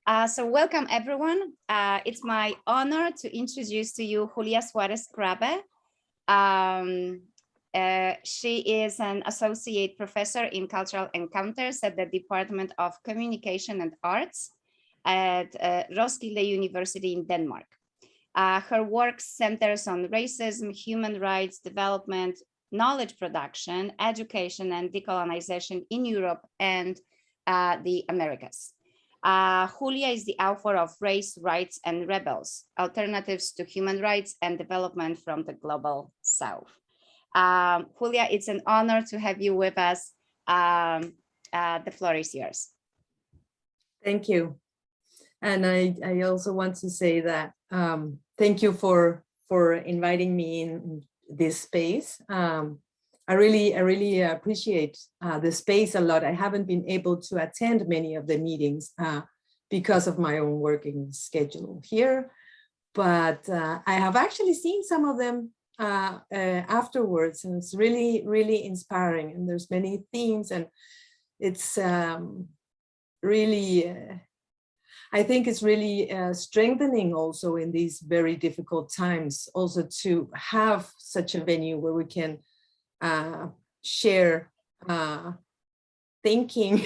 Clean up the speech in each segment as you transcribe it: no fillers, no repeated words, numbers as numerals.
So welcome everyone. It's my honor to introduce to you Julia Suárez-Krabbe. She is an associate professor in cultural encounters at the Department of Communication and Arts at Roskilde University in Denmark. Her work centers on racism, human rights development, knowledge production, education, and decolonization in Europe and the Americas. Julia is the author of Race, Rights, and Rebels, Alternatives to Human Rights and Development from the Global South. Julia, it's an honor to have you with us. The floor is yours. Thank you. And I also want to say that thank you for inviting me in this space. I really appreciate the space a lot. I haven't been able to attend many of the meetings because of my own working schedule here, but I have actually seen some of them afterwards, and it's really inspiring. And there's many themes, and it's really, I think it's really strengthening also in these very difficult times, also to have such a venue where we can share thinking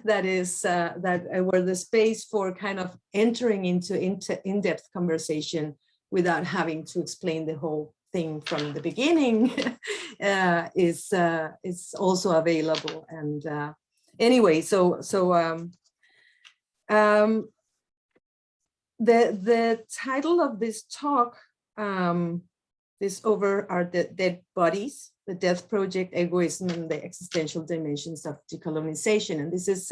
that is where the space for kind of entering into in-depth conversation without having to explain the whole thing from the beginning is also available. And anyway, the title of this talk is over our dead bodies, the death project, egoism, and the existential dimensions of decolonization. And this is,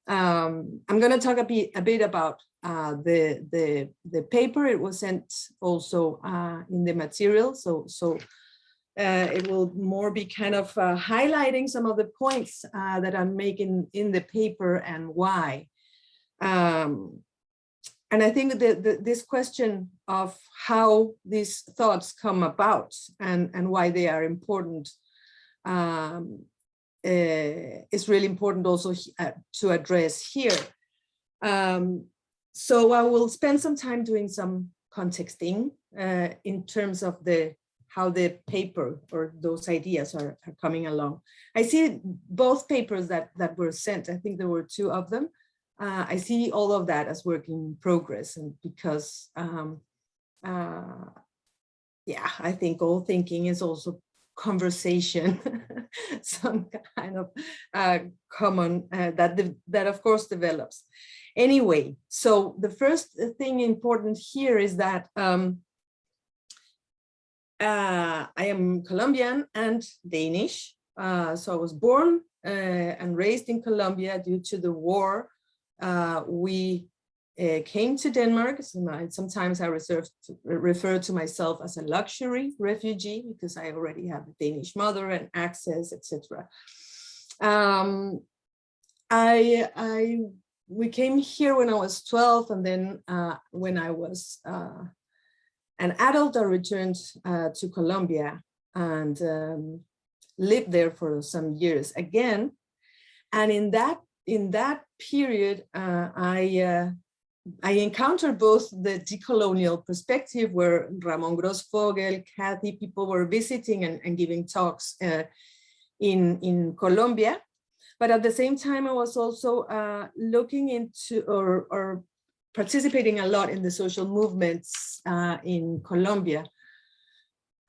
I'm going to talk a bit about the paper. It was sent also in the material, so it will more be kind of highlighting some of the points that I'm making in the paper and why. And I think that this question of how these thoughts come about and why they are important is really important also to address here. So I will spend some time doing some contexting in terms of how the paper or those ideas are coming along. I see both papers that were sent. I think there were two of them. I see all of that as work in progress, and because yeah, I think all thinking is also conversation, some kind of common that of course develops. Anyway, so the first thing important here is that I am Colombian and Danish. So I was born and raised in Colombia. Due to the war, we came to Denmark. Sometimes I refer to myself as a luxury refugee because I already have a Danish mother and access, etc. We came here when I was 12, and then when I was an adult, I returned to Colombia and lived there for some years again. And in that period, I encountered both the decolonial perspective, where Ramon Grossfogel, Kathy, people were visiting and giving talks in Colombia. But at the same time, I was also looking into or participating a lot in the social movements in Colombia,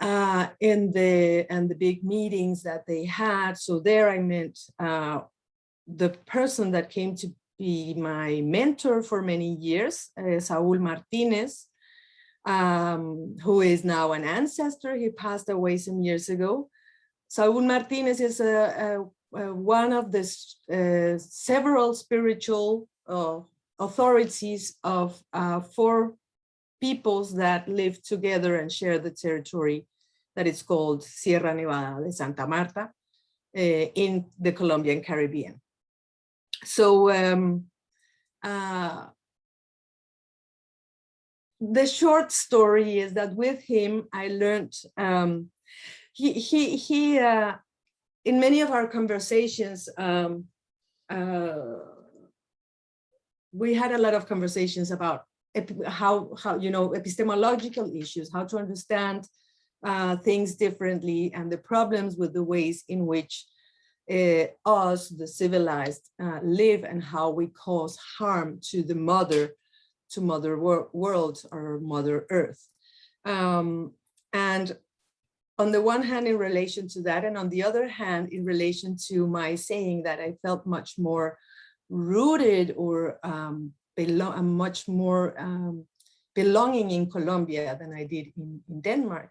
and the big meetings that they had. So there I met the person that came to be my mentor for many years, Saúl Martínez, who is now an ancestor. He passed away some years ago. Saúl Martínez is one of the several spiritual authorities of 4 peoples that live together and share the territory that is called Sierra Nevada de Santa Marta in the Colombian Caribbean. So the short story is that with him, I learned, he in many of our conversations, we had a lot of conversations about how epistemological issues, how to understand things differently, and the problems with the ways in which us, the civilized, live, and how we cause harm to the mother world, or Mother Earth. And on the one hand, in relation to that, and on the other hand, in relation to my saying that I felt much more rooted, or much more belonging in Colombia than I did in Denmark.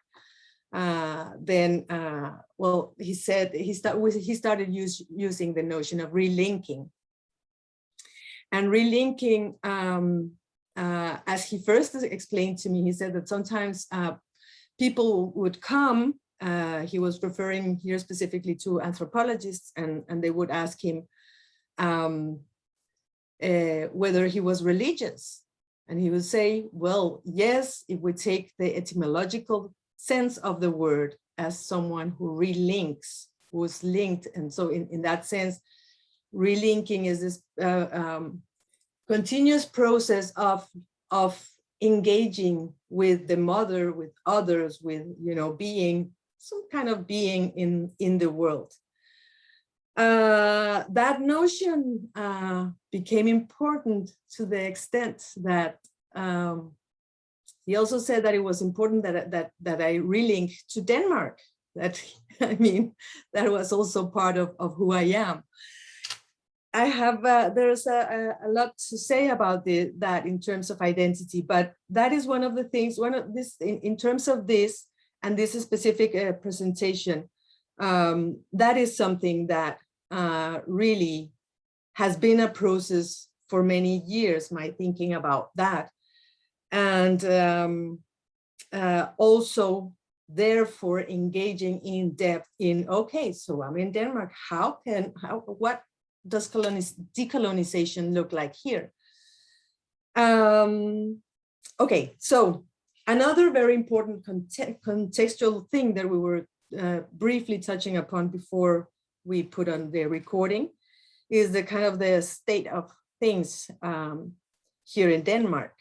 Well, he said he started using the notion of relinking. And relinking, as he first explained to me, he said that sometimes people would come, he was referring here specifically to anthropologists, and they would ask him whether he was religious. And he would say, well, yes, if we take the etymological sense of the word as someone who relinks, who is linked. And so in that sense, relinking is this continuous process of engaging with the mother, with others, with, being some kind of being in the world. That notion became important to the extent that he also said that it was important that I relink to Denmark. That, I mean, that was also part of who I am. I have, there's a lot to say about that in terms of identity, but that is one of the things, in terms of this, and this specific presentation, that is something that really has been a process for many years, my thinking about that. And also, therefore, engaging in depth in, okay, so I'm in Denmark, what does decolonization look like here? Okay, so another very important contextual thing that we were briefly touching upon before we put on the recording is the kind of the state of things here in Denmark.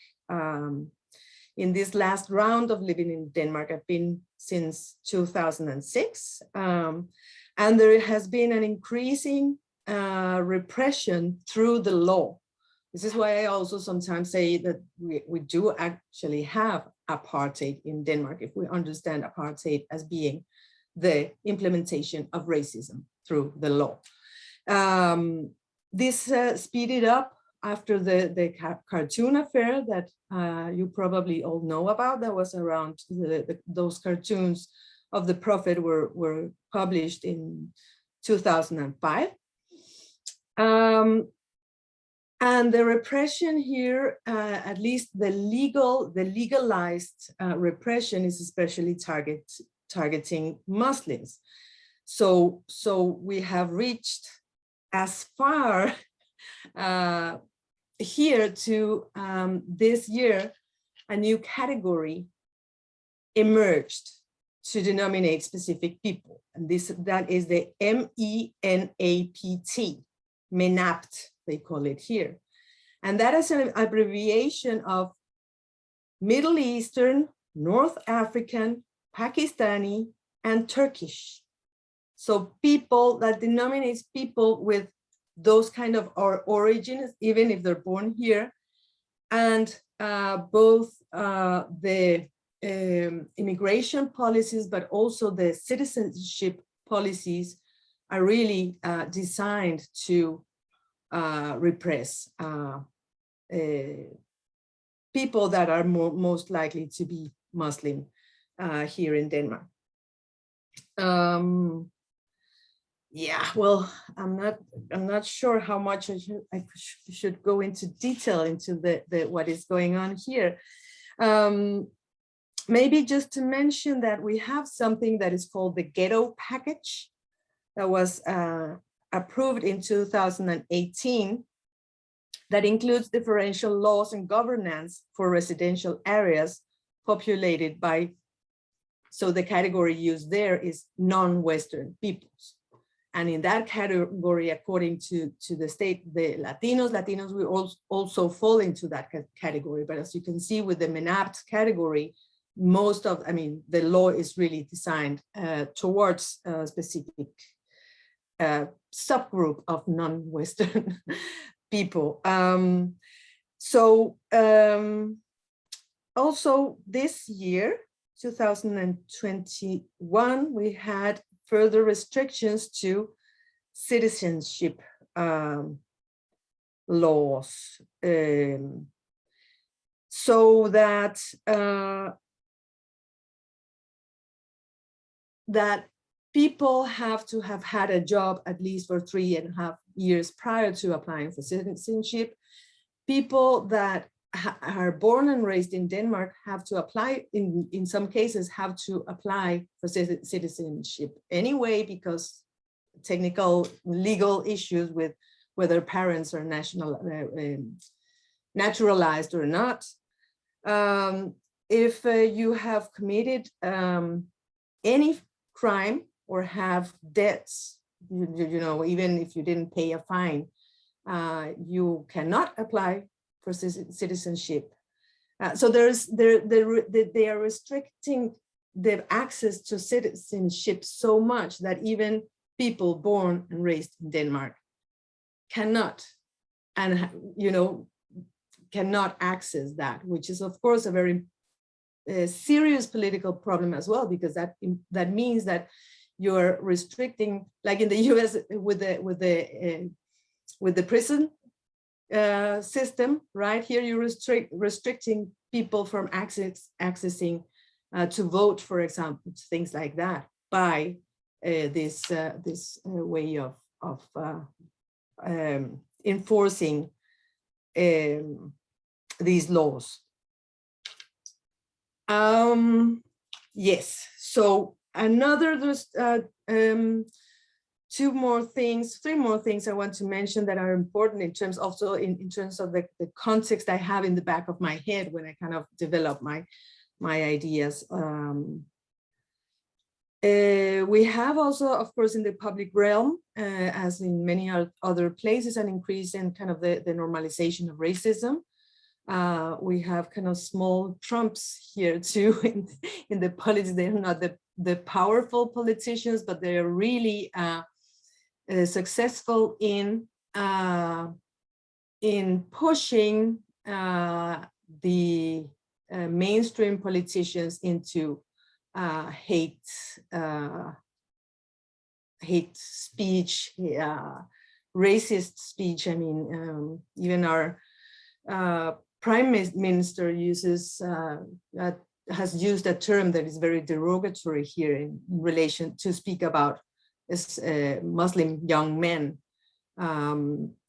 In this last round of living in Denmark, I've been since 2006, and there has been an increasing repression through the law. This is why I also sometimes say that we do actually have apartheid in Denmark, if we understand apartheid as being the implementation of racism through the law. This speeded up after the cartoon affair that you probably all know about. That was around those cartoons of the prophet were published in 2005. And the repression here, at least the legalized repression, is especially targeting Muslims. So we have reached as far here to this year, a new category emerged to denominate specific people, and that is the MENAPT, MENAPT, they call it here. And that is an abbreviation of Middle Eastern, North African, Pakistani, and Turkish. So people, that denominates people with those kind of origins, even if they're born here. And both the immigration policies, but also the citizenship policies are really designed to repress people that are most likely to be Muslim here in Denmark. Yeah, well, I'm not sure how much I should go into detail into what is going on here. Maybe just to mention that we have something that is called the Ghetto Package that was approved in 2018 that includes differential laws and governance for residential areas populated by, so the category used there is non-Western peoples. And in that category, according to the state, the Latinos will also fall into that category. But as you can see with the MENAPT category, the law is really designed towards a specific subgroup of non-Western people. Also this year, 2021, we had further restrictions to citizenship laws, so that that people have to have had a job at least for 3.5 years prior to applying for citizenship. People that are born and raised in Denmark have to apply, in some cases, have to apply for citizenship anyway, because technical legal issues with whether parents are naturalized or not. If you have committed any crime or have debts, you know, even if you didn't pay a fine, you cannot apply for citizenship. So they are restricting the access to citizenship so much that even people born and raised in Denmark cannot, and cannot access that, which is of course a very serious political problem as well, because that means that you're restricting, like in the US with the prison system, right? Here you're restricting people from accessing to vote, for example, things like that, by this way of enforcing these laws. Yes, so three more things I want to mention that are important in terms also in terms of the context I have in the back of my head when I kind of develop my ideas. We have also, of course, in the public realm, as in many other places, an increase in kind of the normalization of racism. We have kind of small Trumps here too in the politics. They're not the powerful politicians, but they are really successful in pushing the mainstream politicians into hate speech, racist speech. I mean, even our Prime Minister has used a term that is very derogatory here in relation to speak about Muslim young men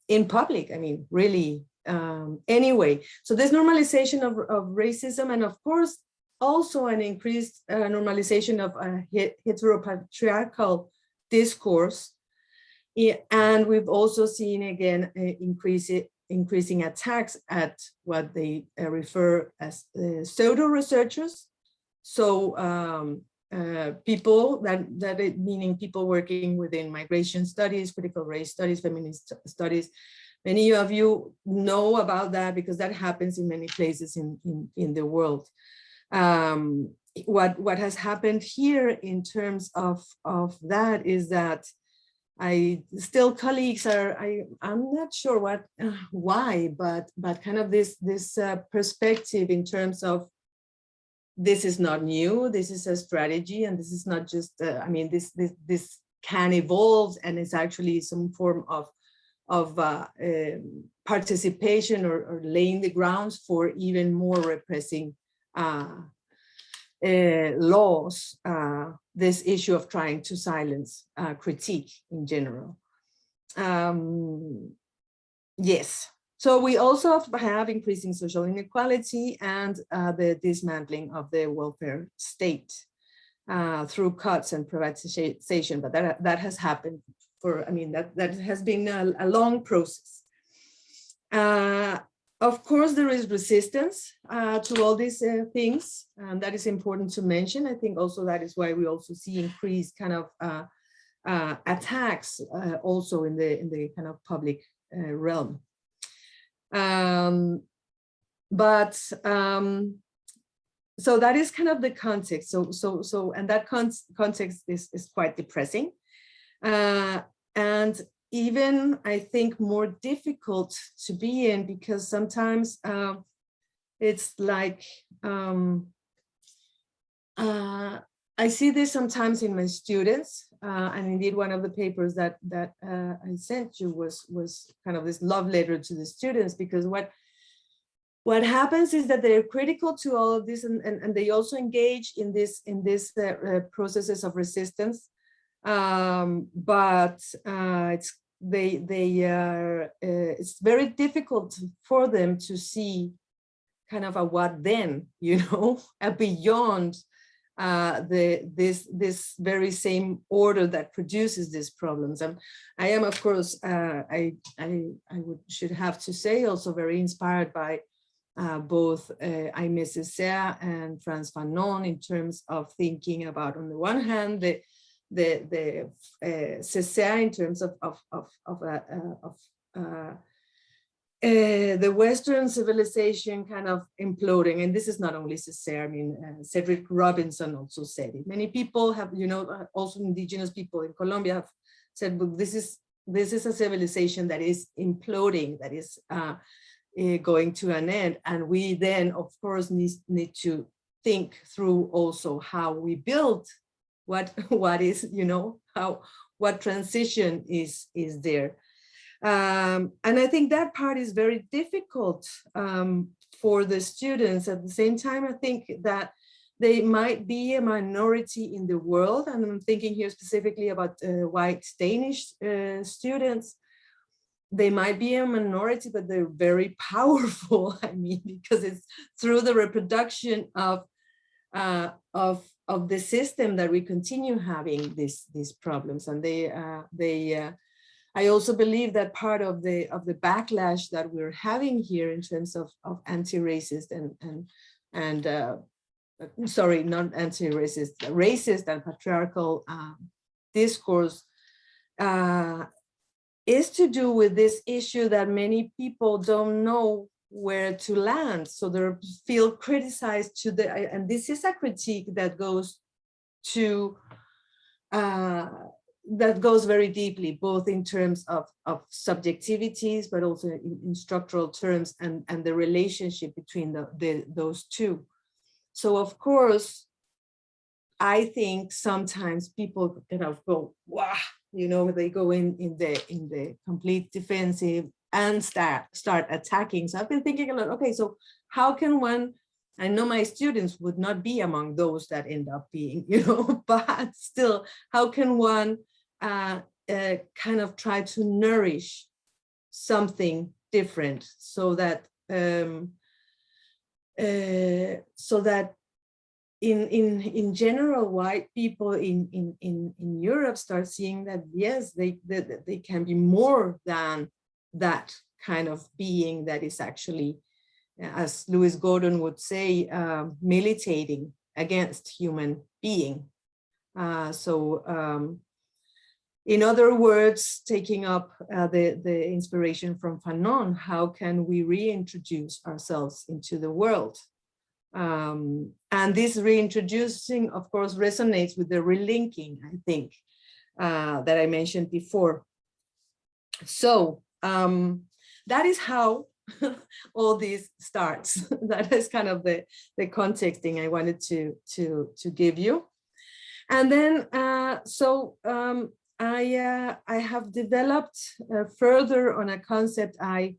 in public. I mean, really. Anyway, so this normalization of racism, and of course also an increased normalization of heteropatriarchal discourse. And we've also seen again increasing attacks at what they refer as pseudo researchers. So people meaning people working within migration studies, critical race studies, feminist studies. Many of you know about that because that happens in many places in the world. What has happened here in terms of that is that colleagues are, I'm not sure why, but kind of this perspective in terms of this is not new, this is a strategy, and this is not just, I mean, this can evolve, and it's actually some form of participation or laying the grounds for even more repressing laws, this issue of trying to silence critique in general. Yes, so we also have increasing social inequality and the dismantling of the welfare state through cuts and privatization, but that has happened for, I mean, that has been a long process. Of course, there is resistance to all these things, and that is important to mention. I think also that is why we also see increased kind of attacks also in the kind of public realm. So that is kind of the context. And that context is quite depressing, and even I think more difficult to be in, because sometimes it's like I see this sometimes in my students, and indeed one of the papers that I sent you was kind of this love letter to the students, because what happens is that they're critical to all of this, and they also engage in this processes of resistance, but it's very difficult for them to see kind of a what then, you know, a beyond this very same order that produces these problems. And I am, of course, should have to say, also very inspired by both Aimé Césaire and Frantz Fanon in terms of thinking about, on the one hand, the Césaire in terms of the Western civilization kind of imploding. And this is not only Césaire, I mean, Cedric Robinson also said it. Many people have, you know, also indigenous people in Colombia have said, but this is a civilization that is imploding, that is going to an end. And we then, of course, need to think through also how we build what is, you know, what transition is there. And I think that part is very difficult for the students. At the same time, I think that they might be a minority in the world, and I'm thinking here specifically about white Danish students. They might be a minority, but they're very powerful. I mean, because it's through the reproduction of the system that we continue having these problems. And I also believe that part of the backlash that we're having here in terms of anti-racist and sorry, not anti-racist, racist and patriarchal discourse is to do with this issue that many people don't know where to land. So they feel criticized and this is a critique that goes to, that goes very deeply, both in terms of subjectivities, but also in structural terms and the relationship between those two. So of course, I think sometimes people kind of go, wow, you know, they go in the complete defensive and start attacking. So I've been thinking a lot, okay, so how can one, I know my students would not be among those that end up being, you know, but still, how can one kind of try to nourish something different so that in general, white people in Europe start seeing that yes, they can be more than that kind of being that is actually, as Lewis Gordon would say, militating against human being. In other words, taking up the inspiration from Fanon, how can we reintroduce ourselves into the world? And this reintroducing, of course, resonates with the relinking, I think, that I mentioned before. So that is how all this starts. That is kind of the contexting I wanted to give you. And then, I have developed further on a concept I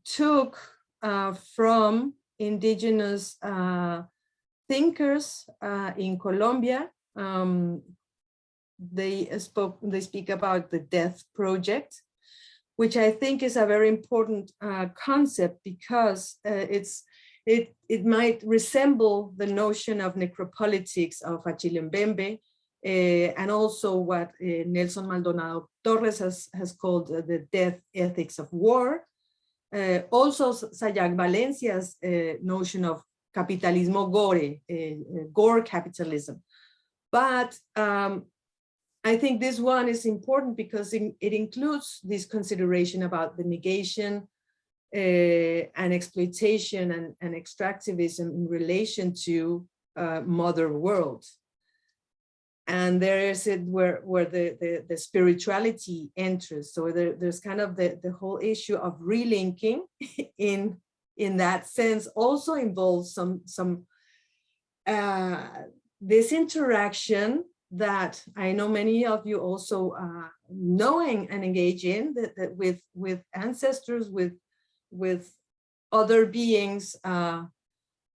took from indigenous thinkers in Colombia. They speak about the Death Project, which I think is a very important concept because it might resemble the notion of necropolitics of Achille Mbembe, and also what Nelson Maldonado Torres has called the death ethics of war. Also Sayak Valencia's notion of capitalismo gore, gore capitalism. But I think this one is important because it includes this consideration about the negation and exploitation and extractivism in relation to mother world. And there is it where the spirituality enters. So there's kind of the whole issue of relinking in that sense also involves some this interaction that I know many of you also knowing and engage in that with ancestors, with other beings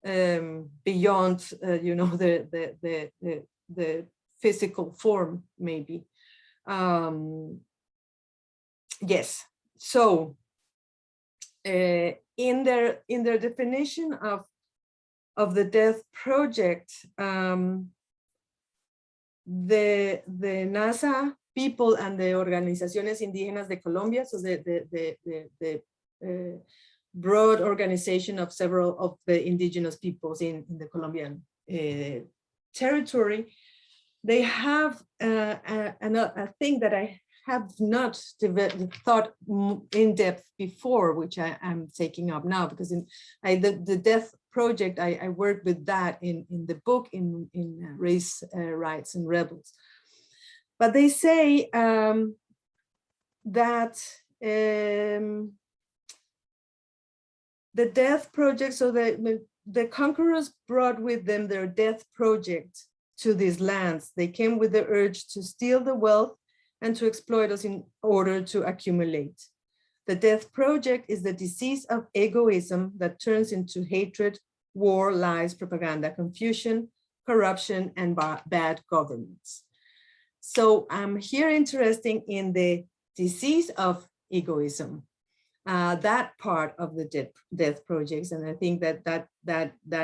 beyond you know the physical form maybe. Yes, so in their definition of the death project, the NASA people and the Organizaciones Indígenas de Colombia, so the broad organization of several of the indigenous peoples in the Colombian territory, they have a thing that I have not thought in depth before, which I am taking up now, because the death project, I worked with that in the book in Race, Rights and Rebels. But they say that the death project, so the conquerors brought with them their death project to these lands. They came with the urge to steal the wealth and to exploit us in order to accumulate. The death project is the disease of egoism that turns into hatred, war, lies, propaganda, confusion, corruption, and bad governance. So I'm here interested in the disease of egoism, that part of the death projects. And I think that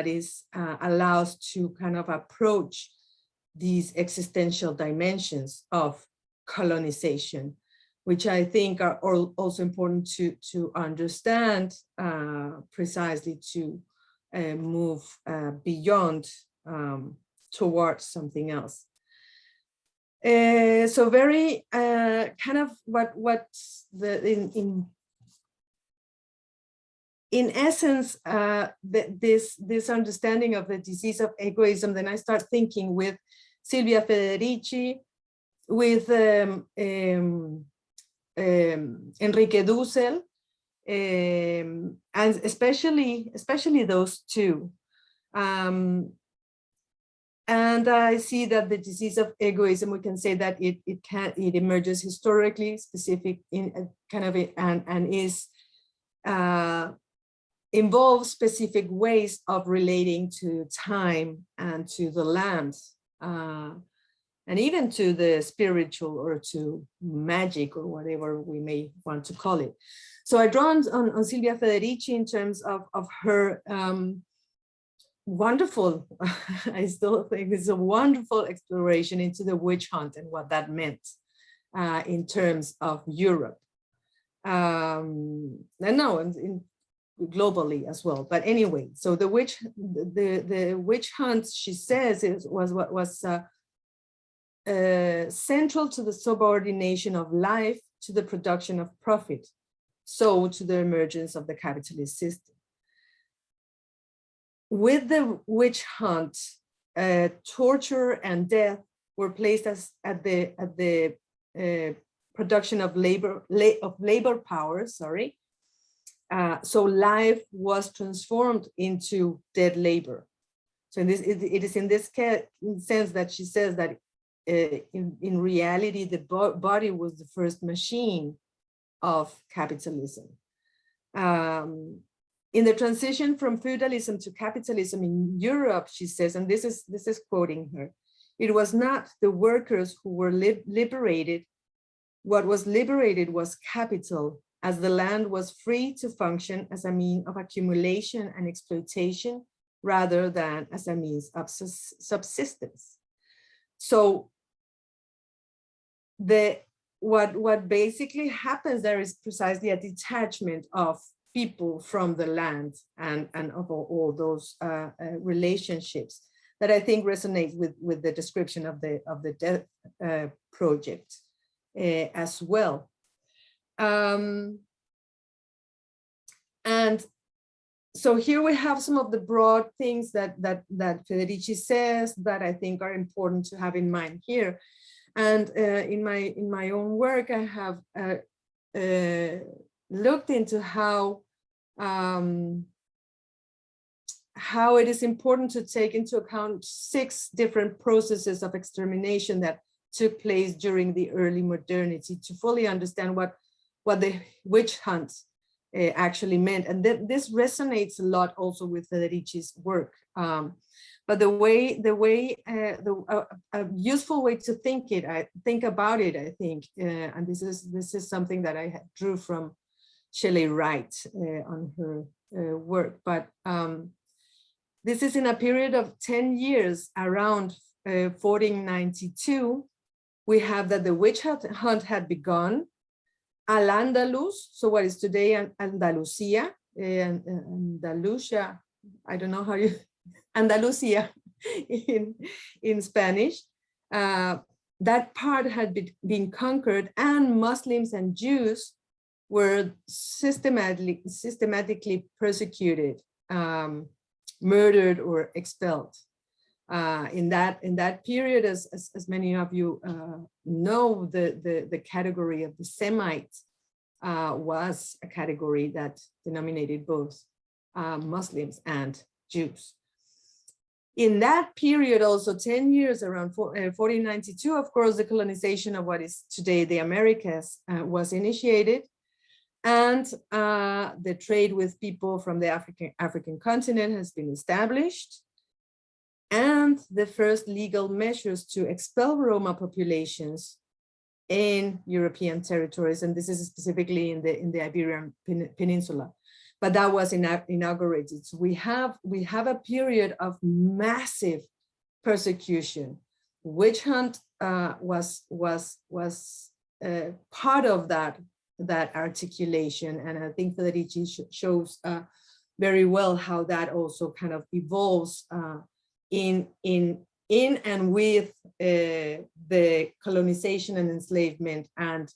is allows to kind of approach these existential dimensions of colonization, which I think are also important to understand precisely to move beyond towards something else. So very kind of what's in essence, this understanding of the disease of egoism, then I start thinking with Silvia Federici, with Enrique Dussel, and especially those two. And I see that the disease of egoism, we can say that it emerges historically, specific in kind of and is involves specific ways of relating to time and to the land, and even to the spiritual or to magic or whatever we may want to call it. So I draw on Silvia Federici in terms of her wonderful, I still think it's a wonderful exploration into the witch hunt and what that meant in terms of Europe. And no, globally as well. But anyway, so the witch hunt, she says, was central to the subordination of life to the production of profit, so to the emergence of the capitalist system. With the witch hunt, torture and death were placed at the production of labor power. Sorry. So life was transformed into dead labor. So it is in this sense that she says that in reality, the body was the first machine of capitalism. In the transition from feudalism to capitalism in Europe, she says, and this is quoting her, it was not the workers who were liberated. What was liberated was capital, as the land was free to function as a means of accumulation and exploitation rather than as a means of subsistence. So what basically happens there is precisely a detachment of people from the land and of all those relationships that I think resonates with the description of the death project as well. And so here we have some of the broad things that Federici says that I think are important to have in mind here. And in my own work, I have looked into how it is important to take into account 6 different processes of extermination that took place during the early modernity to fully understand what the witch hunt actually meant. And this resonates a lot also with Federici's work. But a useful way to think about it, I think, and this is something that I drew from Shelley Wright on her work. But this is in a period of 10 years, around 1492. We have that the witch hunt had begun. Al-Andalus, so what is today Andalusia, Andalusia, I don't know how you, Andalusia in Spanish. That part had been conquered, and Muslims and Jews were systematically persecuted, murdered, or expelled. In that period, as many of you know, the category of the Semites was a category that denominated both Muslims and Jews. In that period, also 10 years, around 1492, of course, the colonization of what is today the Americas was initiated, and the trade with people from the African continent has been established. And the first legal measures to expel Roma populations in European territories, and this is specifically in the Iberian Peninsula, but that was inaugurated. So we have a period of massive persecution. Witch hunt was part of that articulation, and I think Federici shows very well how that also kind of evolves in and with the colonization and enslavement, and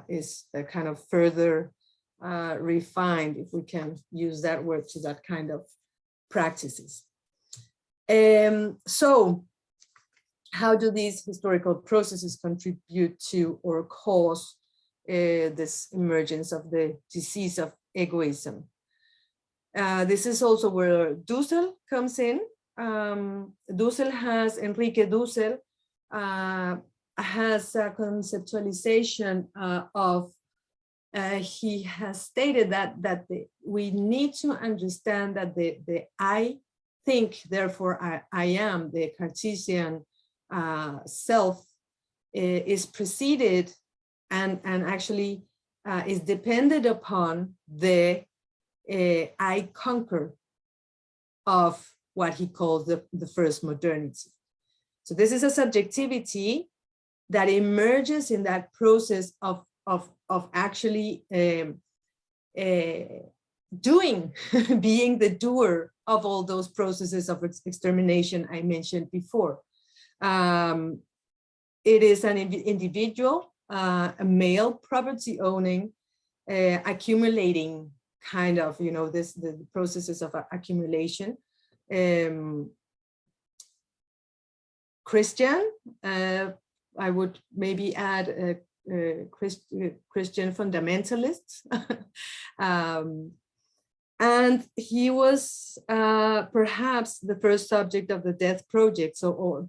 is kind of further refined, if we can use that word, to that kind of practices. So how do these historical processes contribute to or cause this emergence of the disease of egoism? This is also where Dussel comes in. Enrique Dussel has a conceptualization of, he has stated that we need to understand that the I think, therefore I am, the Cartesian self is preceded and actually is dependent upon the I conquer of what he calls the first modernity. So this is a subjectivity that emerges in that process of actually doing, being the doer of all those processes of extermination I mentioned before. It is an individual, a male property owning, accumulating kind of, the processes of accumulation. Christian, I would maybe add Christian fundamentalists. And he was perhaps the first subject of the death project, so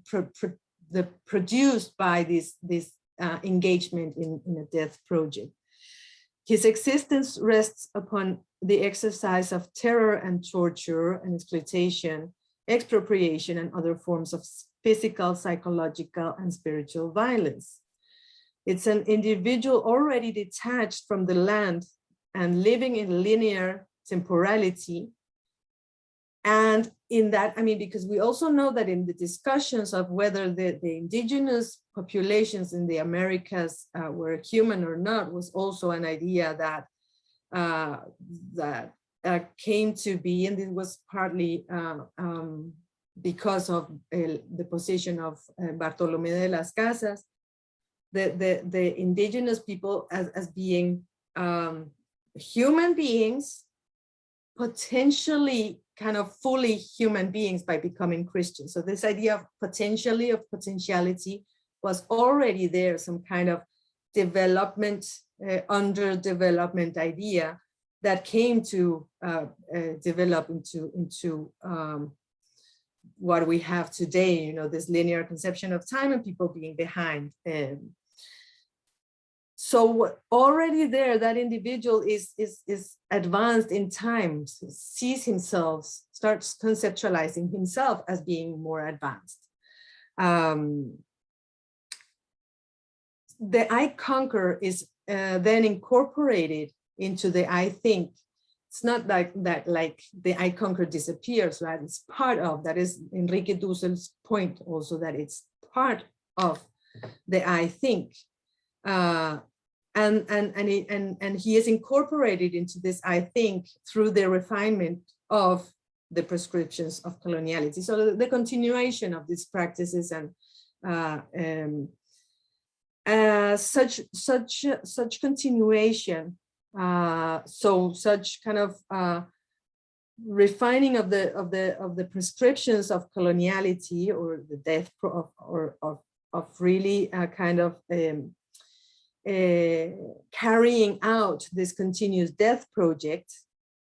produced by this engagement in a death project. His existence rests upon the exercise of terror and torture and exploitation, expropriation, and other forms of physical, psychological, and spiritual violence. It's an individual already detached from the land and living in linear temporality. And in that, because we also know that in the discussions of whether the indigenous populations in the Americas were human or not, was also an idea that came to be, and it was partly because of the position of Bartolomé de las Casas, the indigenous people as being human beings, potentially kind of fully human beings by becoming Christians. So this idea of potentiality was already there, some kind of development, underdevelopment idea that came to develop into what we have today, you know, this linear conception of time and people being behind. So already there, that individual is advanced in time, sees himself, starts conceptualizing himself as being more advanced. The I conquer is then incorporated into the I think. It's not like that, like the I conquer disappears, right? It's part of, that is Enrique Dussel's point also, that it's part of the I think. And he is incorporated into this I think through the refinement of the prescriptions of coloniality. So the continuation of these practices and such continuation, so such kind of refining of the prescriptions of coloniality, or the death of really kind of carrying out this continuous death project,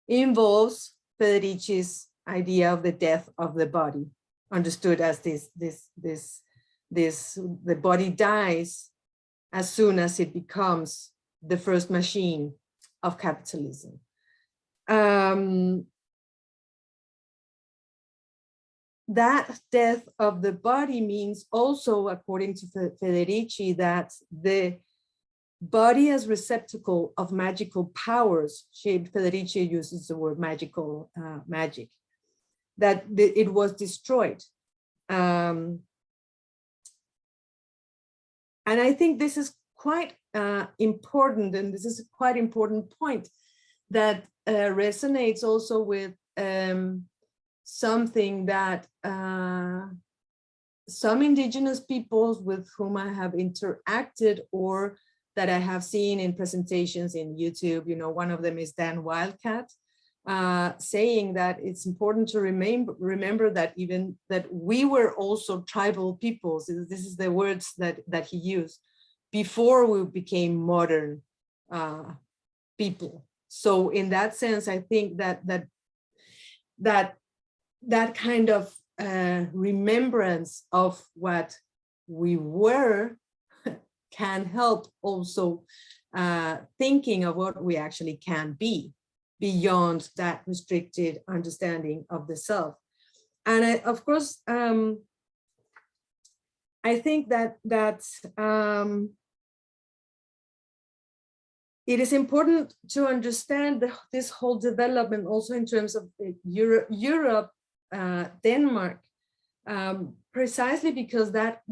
involves Federici's idea of the death of the body, understood as the body dies as soon as it becomes the first machine of capitalism. That death of the body means also, according to Federici, that the body as receptacle of magical powers, Federici uses the word magical, magic, that it was destroyed. And I think this is quite important, and this is a quite important point that resonates also with something that some indigenous peoples with whom I have interacted, or that I have seen in presentations in YouTube. You know, one of them is Dan Wildcat, saying that it's important to remember that even that we were also tribal peoples. This is the words that he used before we became modern people. So in that sense, I think that kind of remembrance of what we were can help also thinking of what we actually can be beyond that restricted understanding of the self. And of course, I think that it is important to understand this whole development also in terms of Europe, Denmark, precisely because that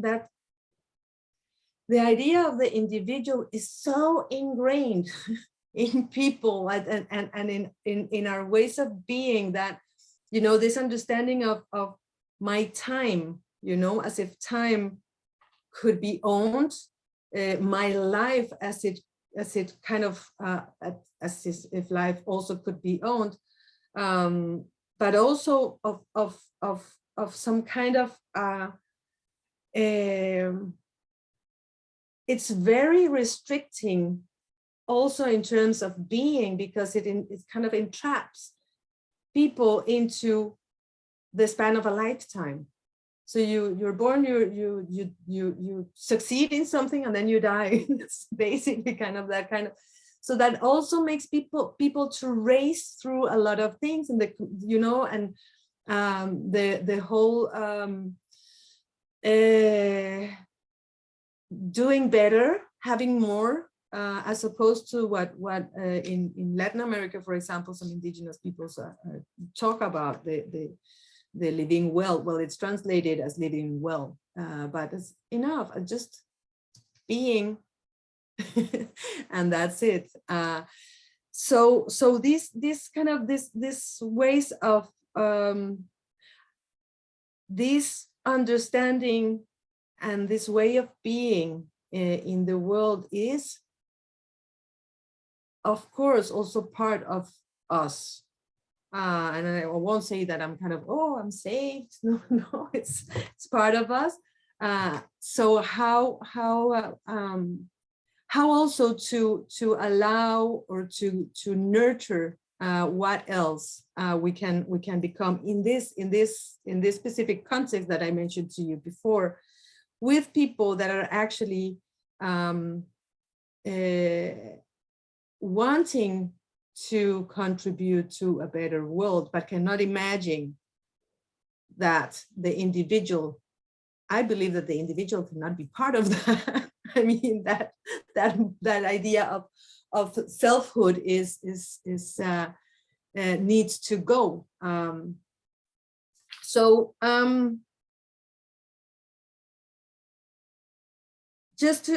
the idea of the individual is so ingrained in people and in our ways of being, that, you know, this understanding of my time, you know, as if time could be owned, my life as it kind of as if life also could be owned, but also of some kind of it's very restricting also in terms of being, because it kind of entraps people into the span of a lifetime. So you're born, you succeed in something, and then you die. It's basically kind of that kind of. So that also makes people to race through a lot of things, and you know, and the whole doing better, having more, as opposed to what in Latin America, for example, some indigenous peoples talk about the living well. Well, it's translated as living well, but it's enough, just being, and that's it. So these kind of this ways of this understanding and this way of being in the world is, of course, also part of us. And I won't say that I'm kind of, oh, I'm saved. No, no, it's part of us. So how also to allow or to nurture what else we can become in this specific context that I mentioned to you before, with people that are actually wanting to contribute to a better world, but cannot imagine that the individual, I believe that the individual cannot be part of that. I mean, that idea of selfhood needs to go. Just to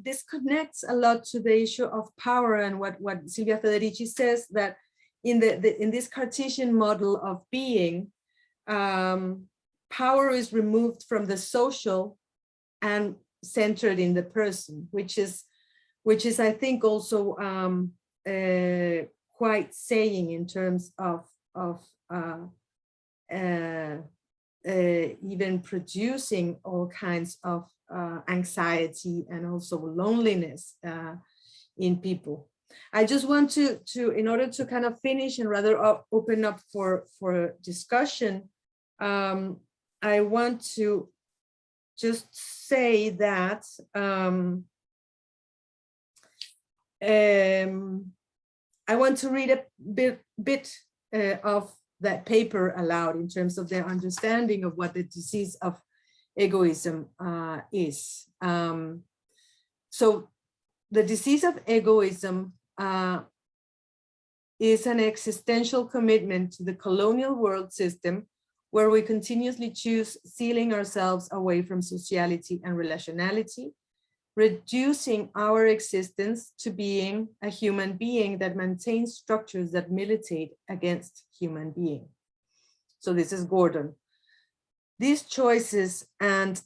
this connects a lot to the issue of power and what Silvia Federici says, that in this Cartesian model of being, power is removed from the social and centered in the person, which is I think also quite saying in terms of even producing all kinds of anxiety and also loneliness in people. I just want to in order to kind of finish and rather open up for discussion, I want to just say that I want to read a bit of that paper aloud in terms of their understanding of what the disease of egoism is. So the disease of egoism is an existential commitment to the colonial world system where we continuously choose sealing ourselves away from sociality and relationality, reducing our existence to being a human being that maintains structures that militate against human being. So this is Gordon. These choices and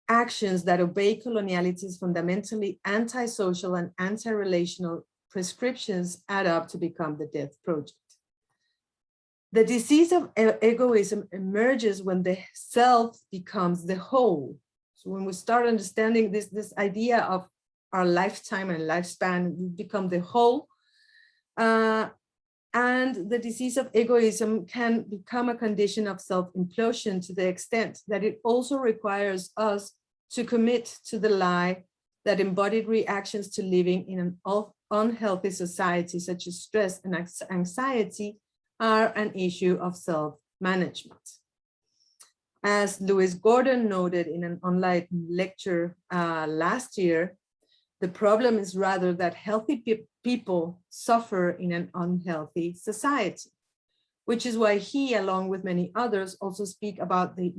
actions that obey coloniality's fundamentally antisocial and anti-relational prescriptions add up to become the death project. The disease of egoism emerges when the self becomes the whole. So when we start understanding this idea of our lifetime and lifespan, we become the whole. And the disease of egoism can become a condition of self-implosion to the extent that it also requires us to commit to the lie that embodied reactions to living in an unhealthy society, such as stress and anxiety, are an issue of self-management. As Louis Gordon noted in an online lecture last year, the problem is rather that healthy people suffer in an unhealthy society, which is why he, along with many others, also speaks about the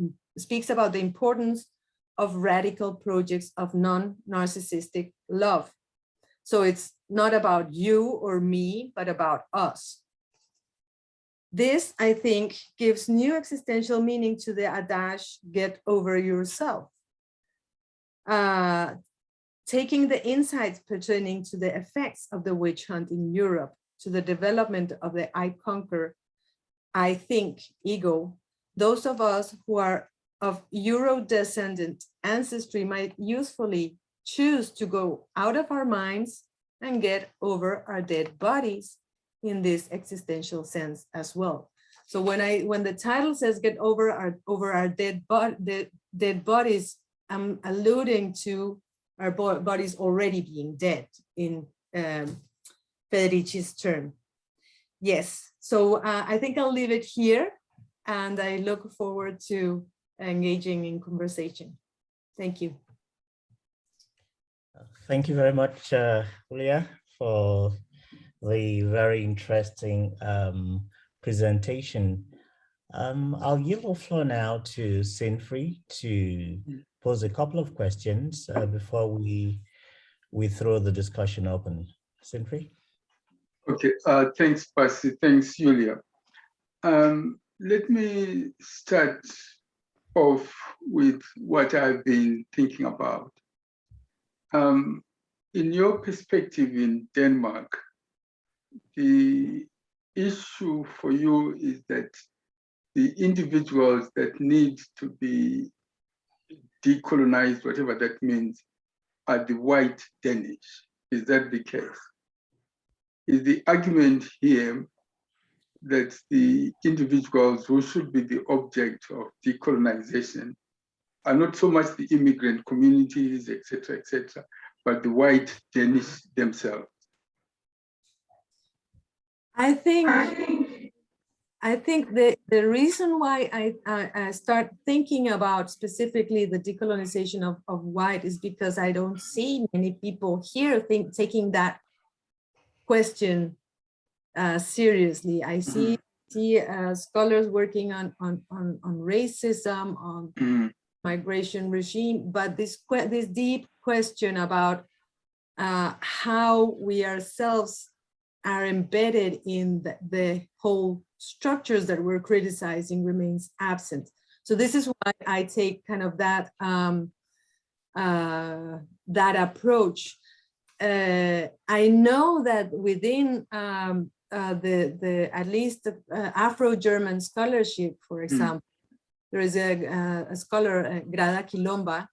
importance of radical projects of non-narcissistic love. So it's not about you or me, but about us. This, I think, gives new existential meaning to the adage, get over yourself. Taking the insights pertaining to the effects of the witch hunt in Europe to the development of the I conquer, I think ego, those of us who are of Euro-descendant ancestry might usefully choose to go out of our minds and get over our dead bodies in this existential sense as well. So when the title says get over our dead bodies, I'm alluding to our bodies already being dead in Federici's term. Yes, so I think I'll leave it here and I look forward to engaging in conversation. Thank you. Thank you very much, Julia, for the very interesting presentation. I'll yield the floor now to Sinfree to pose a couple of questions before we throw the discussion open. Sinfree? Okay, thanks, Pasi. Thanks, Julia. let me start off with what I've been thinking about. In your perspective in Denmark, the issue for you is that the individuals that need to be decolonized, whatever that means, are the white Danish. Is that the case? Is the argument here that the individuals who should be the object of decolonization are not so much the immigrant communities, etc., but the white Danish themselves? I think the reason why I start thinking about specifically the decolonization of white is because I don't see many people here taking that question seriously. I see scholars working on racism, on migration regime, but this deep question about how we ourselves are embedded in the whole structures that we're criticizing remains absent. So this is why I take kind of that that approach. I know that within the at least Afro-German scholarship, for example, there is a scholar, Grada Quilomba.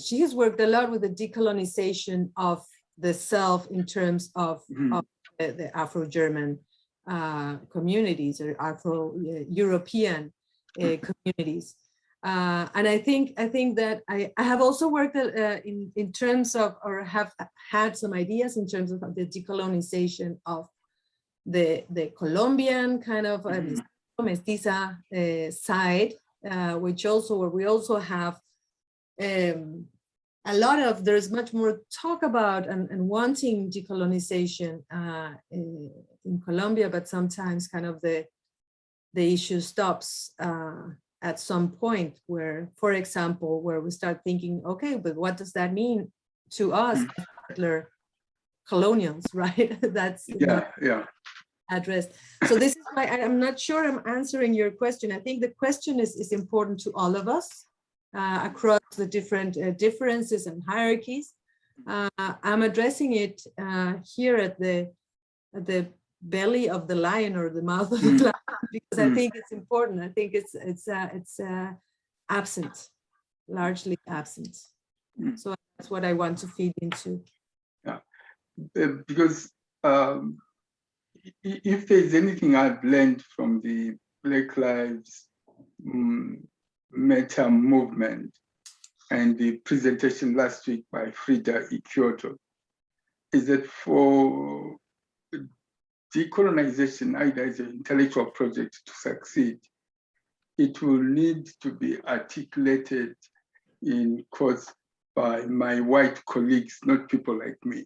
She has worked a lot with the decolonization of the self in terms of the Afro-German communities or Afro-European communities. And I think that I have also worked in terms of, or have had some ideas in terms of the decolonization of the Colombian kind of mestiza side, which also, where we also have a lot of, there's much more talk about and wanting decolonization in Colombia, but sometimes kind of the issue stops at some point where, for example, where we start thinking, okay, but what does that mean to us, particular colonials, right? That's addressed. So this is why I'm not sure I'm answering your question. I think the question is important to all of us across the different differences and hierarchies. I'm addressing it here at the belly of the lion or the mouth of the lion, because I think it's important. I think it's absent, largely absent. So that's what I want to feed into. Yeah, because if there's anything I've learned from the Black Lives Matter movement and the presentation last week by Frida Ikyoto, is that for decolonization, either as an intellectual project to succeed, it will need to be articulated in quotes by my white colleagues, not people like me.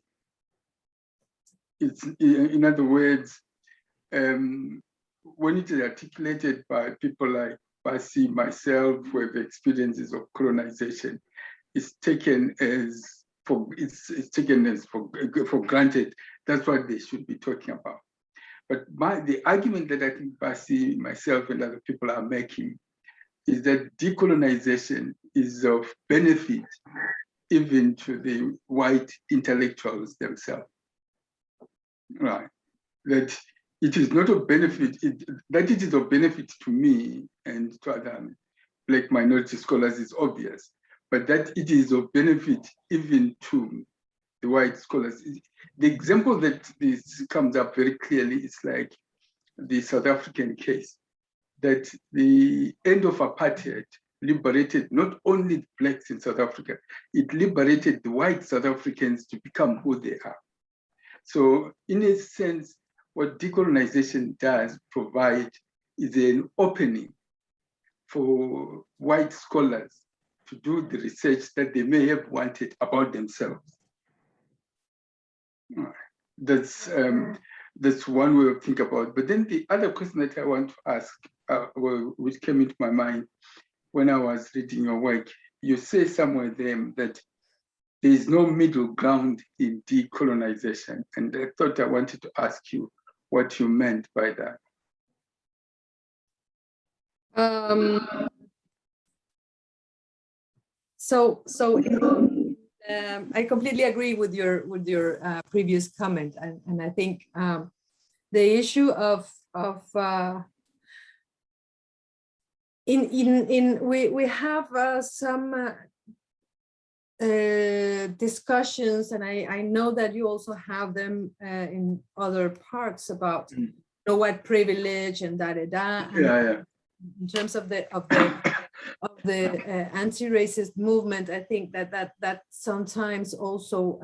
It's, in other words, when it is articulated by people like Basi, myself, who have experiences of colonization, it's taken as for granted. That's what they should be talking about. But the argument that I think Basi, myself, and other people are making is that decolonization is of benefit even to the white intellectuals themselves, right? That it is not of benefit, that it is of benefit to me and to other Black minority scholars is obvious, but that it is of benefit even to the white scholars. The example that this comes up very clearly is like the South African case, that the end of apartheid liberated not only the Blacks in South Africa, it liberated the white South Africans to become who they are. So in a sense, what decolonization does provide is an opening for white scholars to do the research that they may have wanted about themselves. That's one way of thinking about it. But then the other question that I want to ask, which came into my mind when I was reading your work, you say somewhere there that there is no middle ground in decolonization. And I thought I wanted to ask you what you meant by that. I completely agree with your previous comment, and I think the issue of we have some discussions, and I know that you also have them in other parts about what privilege and in terms of the anti-racist movement. I think that sometimes also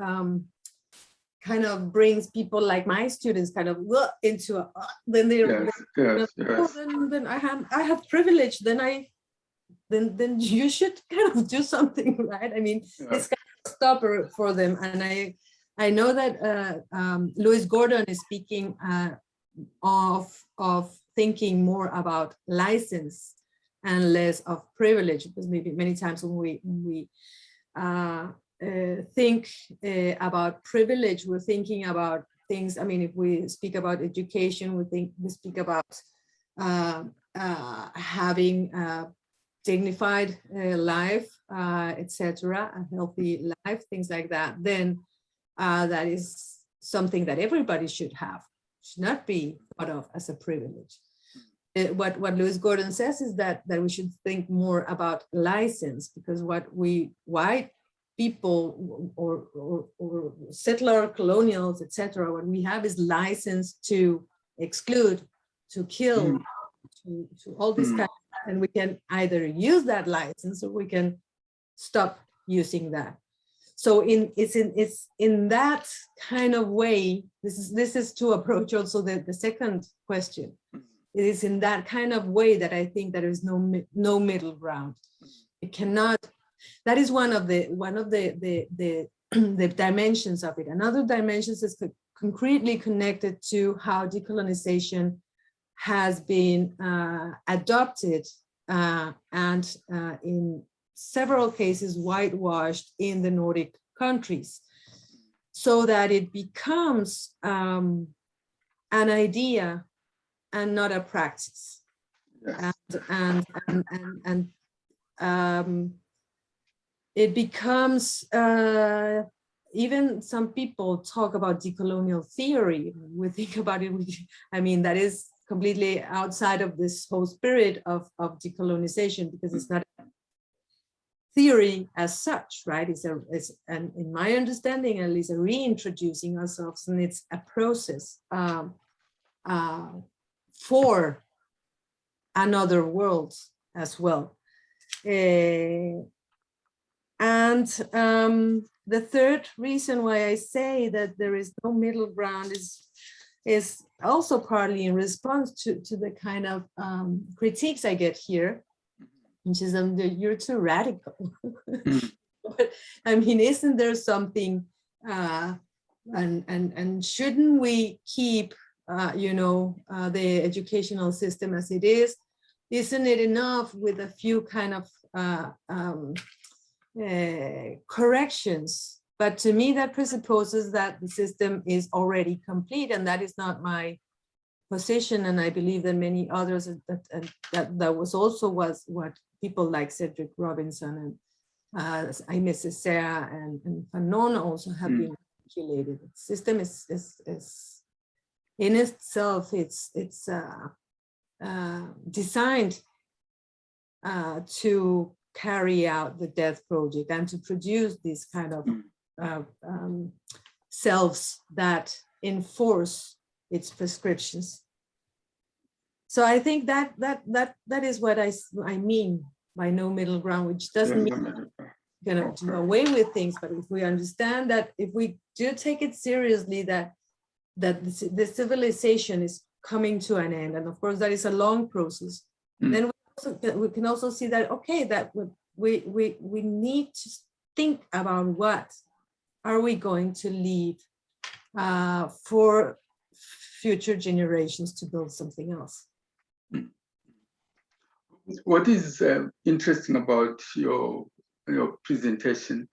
kind of brings people like my students kind of into then they're then I have privilege, then you should kind of do something, right? I mean, it's kind of a stopper for them. And I know that Lewis Gordon is speaking of thinking more about license and less of privilege, because maybe many times when we think about privilege, we're thinking about things. I mean, if we speak about education, we speak about having dignified life, etc., a healthy life, things like that. Then that is something that everybody should have, should not be thought of as a privilege. What Lewis Gordon says is that we should think more about license, because what white people or settler colonials, etc., what we have is license to exclude, to kill, to all this kind of, and we can either use that license or we can stop using that. So it's in that kind of way. This is to approach also the second question. It is in that kind of way that I think there is no middle ground. It cannot. That is one of the the dimensions of it. Another dimension is concretely connected to how decolonization has been adopted and in several cases whitewashed in the Nordic countries, so that it becomes an idea and not a practice. Yes. And it becomes, even some people talk about decolonial theory. We think about it, I mean, that is completely outside of this whole spirit of decolonization, because it's not a theory as such, right? And in my understanding, at least, a reintroducing ourselves, and it's a process for another world as well. And the third reason why I say that there is no middle ground is also partly in response to the kind of critiques I get here, which is you're too radical. But, I mean, isn't there something, and shouldn't we keep the educational system as it is? Isn't it enough with a few kind of corrections? But to me, that presupposes that the system is already complete, and that is not my position. And I believe that many others, that was also what people like Cedric Robinson and Aimé Césaire and Fanon also have been articulated. The system is in itself, it's designed to carry out the death project and to produce this kind of selves that enforce its prescriptions. So I think that is what I mean by no middle ground, which doesn't mean gonna do away with things, but if we understand that, if we do take it seriously, that the civilization is coming to an end, and of course that is a long process, then we can also see that, okay, that we need to think about what are we going to leave for future generations to build something else. What is interesting about your presentation,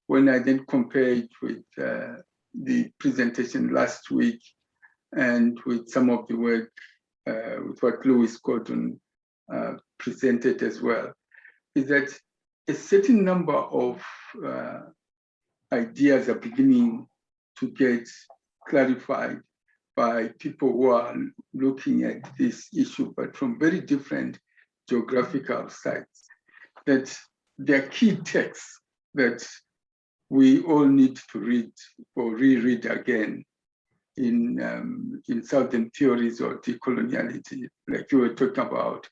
when I then compare it with the presentation last week and with some of the work with what Lewis Gordon presented as well, is that a certain number of ideas are beginning to get clarified by people who are looking at this issue, but from very different geographical sites, that there are key texts that we all need to read or reread again in Southern theories or decoloniality, like you were talking about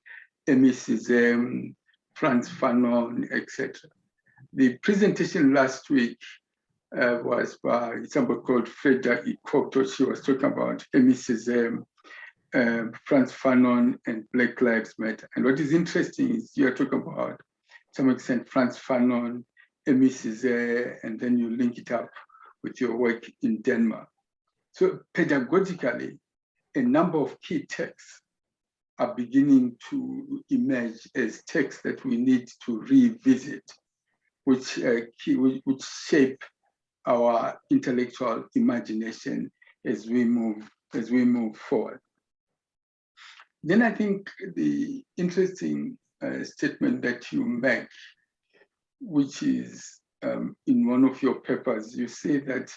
Epistemologies, Frantz Fanon, etc. The presentation last week was by somebody called Freda Ikoto. She was talking about Epistemologies, Frantz Fanon, and Black Lives Matter. And what is interesting is you're talking about, to some extent, Frantz Fanon, Epistemologies, and then you link it up with your work in Denmark. So pedagogically, a number of key texts are beginning to emerge as texts that we need to revisit, which shape our intellectual imagination as we move forward. Then I think the interesting statement that you make, which is in one of your papers, you say that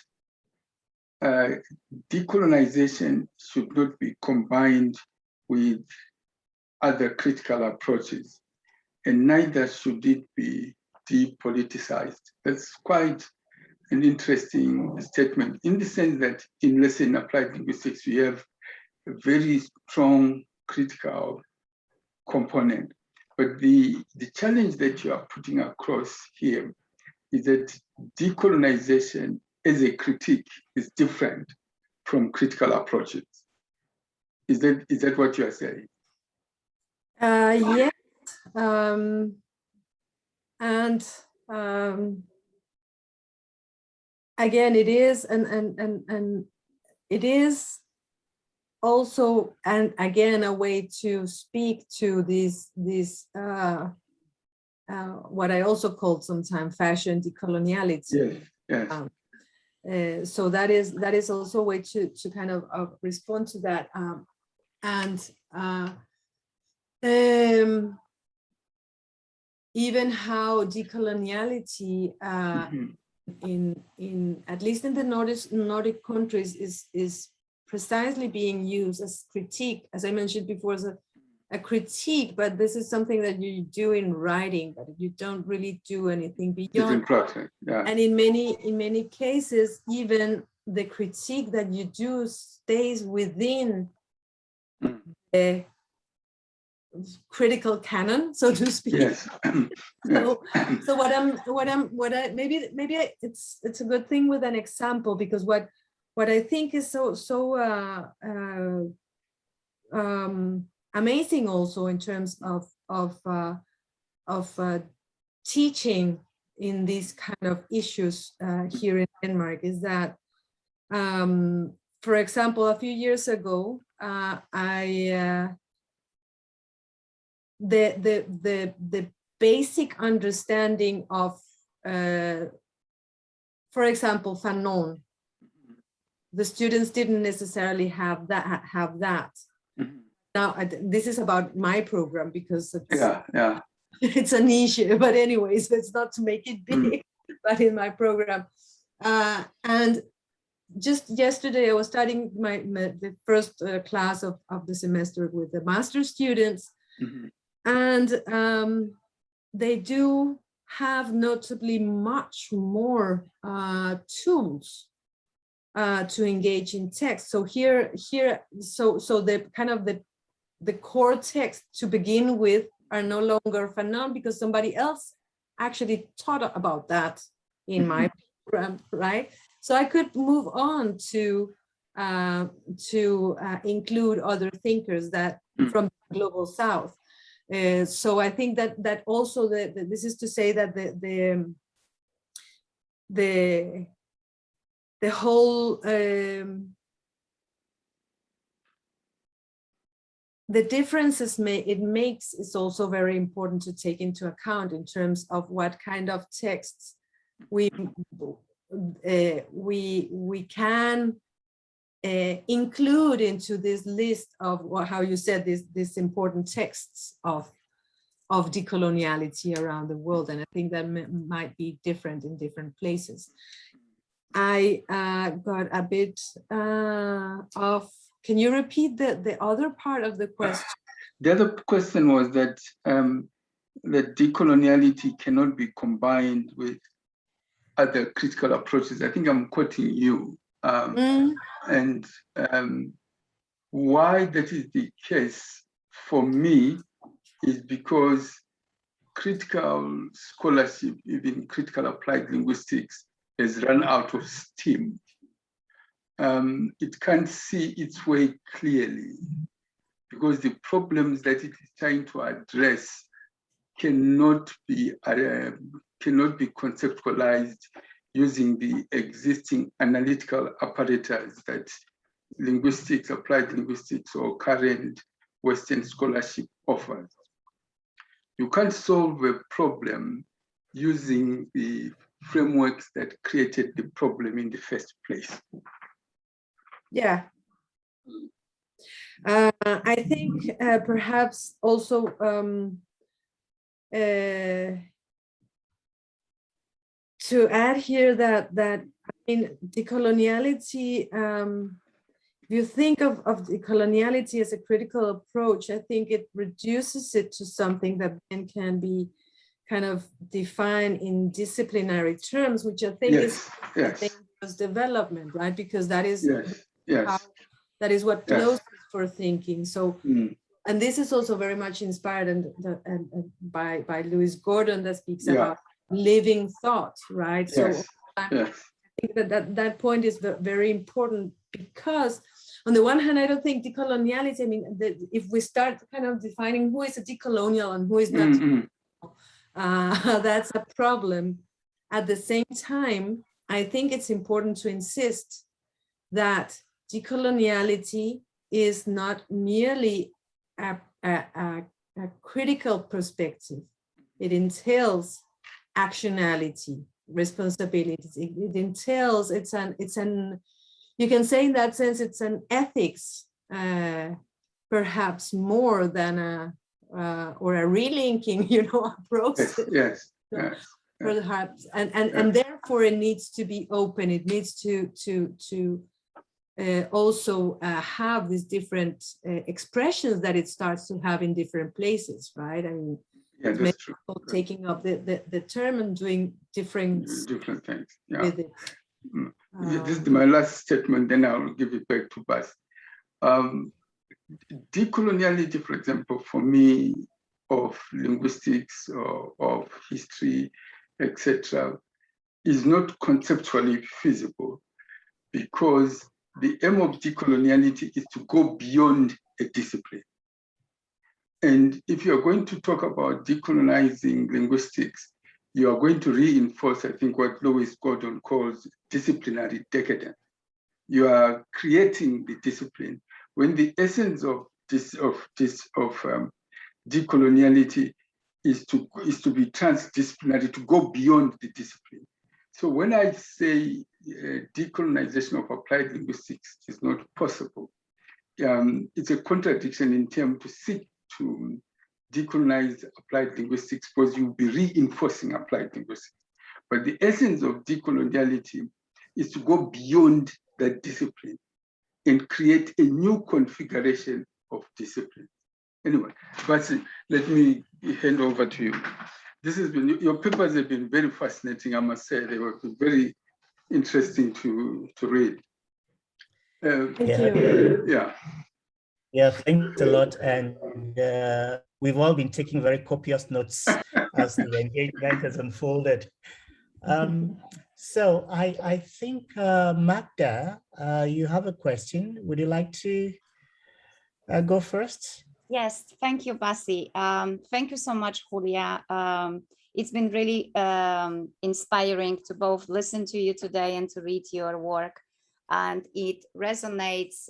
decolonization should not be combined with other critical approaches, and neither should it be depoliticized. That's quite an interesting statement, in the sense that in, let's say, in applied linguistics, we have a very strong critical component. But the challenge that you are putting across here is that decolonization as a critique is different from critical approaches. Is that what you are saying? Yes, again, it is, and it is also, and again, a way to speak to these what I also called sometimes fashion decoloniality. Yes, yes. So that is also a way to kind of respond to that, even how decoloniality in at least in the Nordic countries is precisely being used as critique, as I mentioned before, as a critique, but this is something that you do in writing, but you don't really do anything beyond. Yeah. And in many cases, even the critique that you do stays within the critical canon, so to speak. Yes. So it's a good thing with an example, because what I think is so amazing also in terms of teaching in these kind of issues here in Denmark is that, for example, a few years ago, the basic understanding of, for example, Fanon, the students didn't necessarily have that. Now, this is about my program, because it's, it's a niche, but anyways, it's not to make it big, but in my program. And just yesterday, I was studying the first class of the semester with the master students, and they do have notably much more tools to engage in text. So so the kind of the core text to begin with are no longer Fanon, because somebody else actually taught about that in my program, right? So I could move on to include other thinkers that from the global South. So I think that also this is to say that the whole the differences it makes is also very important to take into account in terms of what kind of texts we can include into this list of how you said this important texts of decoloniality around the world. And I think that might be different in different places. I got a bit of, can you repeat the other part of the question? The other question was that that decoloniality cannot be combined with other critical approaches. I think I'm quoting you. And why that is the case for me is because critical scholarship, even critical applied linguistics, has run out of steam. It can't see its way clearly because the problems that it is trying to address cannot be conceptualized using the existing analytical apparatus that linguistics, applied linguistics, or current Western scholarship offers. You can't solve a problem using the frameworks that created the problem in the first place. Yeah. I think perhaps also to add here that in decoloniality, if you think of decoloniality as a critical approach, I think it reduces it to something that then can be kind of defined in disciplinary terms, which I think is dangerous development, right? Because that is that is what closes for thinking. So, and this is also very much inspired by Lewis Gordon, that speaks about living thought, right? So I think that point is very important, because on the one hand, I don't think decoloniality, I mean, if we start kind of defining who is a decolonial and who is not, that's a problem. At the same time, I think it's important to insist that decoloniality is not merely a critical perspective. It entails actionality, responsibilities. It entails, it's an you can say in that sense, it's an ethics, perhaps more than or a relinking, a process. Perhaps, and therefore it needs to be open. It needs to also have these different expressions that it starts to have in different places, right? I mean, that's true. Taking up the term and doing different things with it. This is my last statement, then I'll give it back to Bas. Decoloniality, for example, for me, of linguistics or of history, etc., is not conceptually feasible, because the aim of decoloniality is to go beyond a discipline. And if you're going to talk about decolonizing linguistics, you are going to reinforce, I think, what Lewis Gordon calls disciplinary decadence. You are creating the discipline when the essence of decoloniality is to be transdisciplinary, to go beyond the discipline. So when I say decolonization of applied linguistics is not possible, it's a contradiction in terms to seek to decolonize applied linguistics, because you'll be reinforcing applied linguistics. But the essence of decoloniality is to go beyond that discipline and create a new configuration of discipline. Anyway, but let me hand over to you. This has been, your papers have been very fascinating, I must say. They were very interesting to read. Thank you. Yeah, thanks a lot. And we've all been taking very copious notes as the engagement has unfolded. So I think, Magda, you have a question. Would you like to go first? Yes, thank you, Basi. Thank you so much, Julia. It's been really inspiring to both listen to you today and to read your work. And it resonates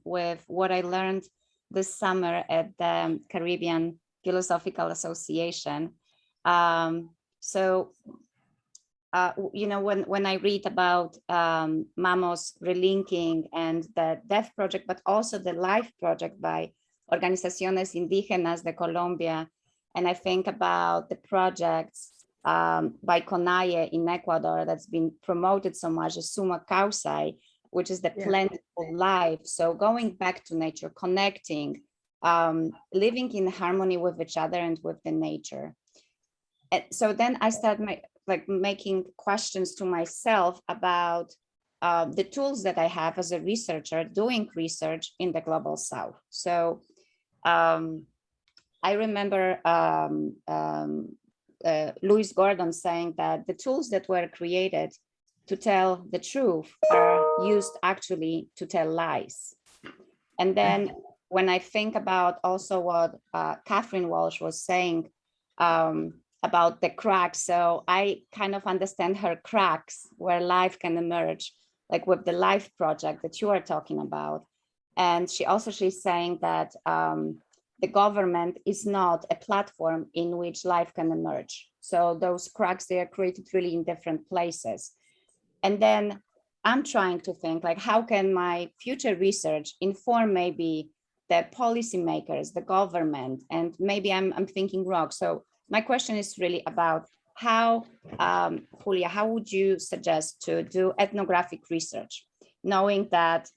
with what I learned this summer at the Caribbean Philosophical Association. So you know, when I read about Mamos relinking and the Death Project, but also the Life Project by Organizaciones Indígenas de Colombia, and I think about the projects by CONAIE in Ecuador that's been promoted so much, as Suma Causai, which is the plentiful life. So going back to nature, connecting, living in harmony with each other and with the nature. And so then I start making questions to myself about the tools that I have as a researcher doing research in the Global South. So I remember Louis Gordon saying that the tools that were created to tell the truth are used actually to tell lies. And then when I think about also what Catherine Walsh was saying about the cracks, so I kind of understand her cracks where life can emerge, like with the Life Project that you are talking about. And she's saying that the government is not a platform in which life can emerge. So those cracks, they are created really in different places. And then I'm trying to think, like, how can my future research inform maybe the policymakers, the government, and maybe I'm thinking wrong. So my question is really about how, Julia, how would you suggest to do ethnographic research, knowing that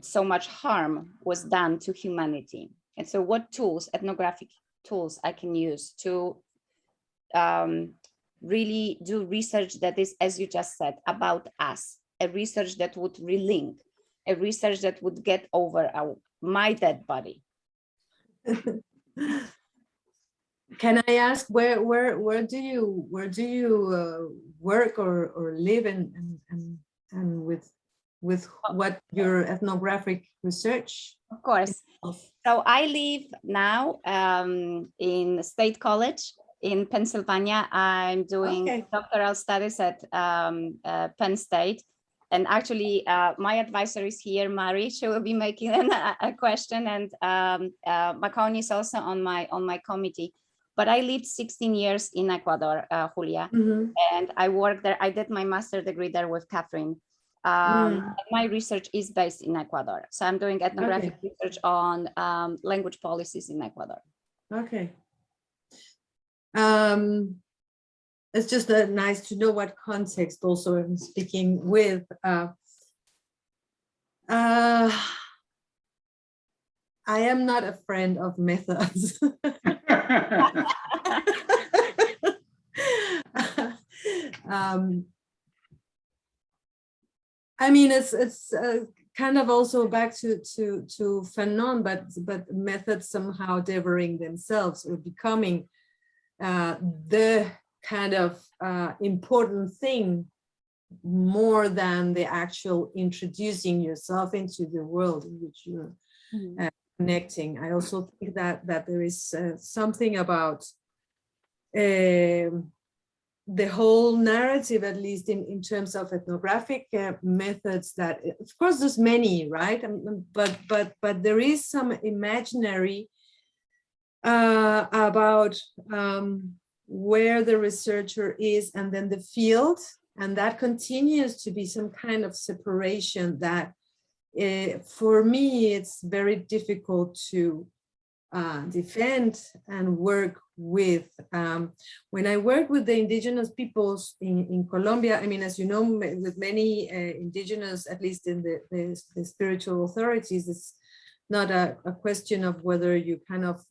so much harm was done to humanity? And so what tools, ethnographic tools, I can use to really do research that is, as you just said, about us, a research that would relink, a research that would get over my dead body. Can I ask where do you work or live and with what your ethnographic research? Of course. So I live now in State College in Pennsylvania. I'm doing doctoral studies at Penn State. And actually, my advisor is here, Mari. She will be making a question, and Maconi is also on my committee. But I lived 16 years in Ecuador, Julia, and I worked there. I did my master's degree there with Catherine. My research is based in Ecuador. So I'm doing ethnographic research on language policies in Ecuador. Okay. It's just nice to know what context also I'm speaking with. I am not a friend of methods. I mean, it's kind of also back to Fanon, but methods somehow devouring themselves or becoming the kind of important thing more than the actual introducing yourself into the world in which you're connecting. I also think that there is something about the whole narrative, at least in terms of ethnographic methods, that of course there's many, right? But there is some imaginary about where the researcher is and then the field, and that continues to be some kind of separation that for me it's very difficult to defend and work with. When I work with the indigenous peoples in Colombia, I mean, as you know, with many indigenous, at least in the spiritual authorities, it's not a question of whether you kind of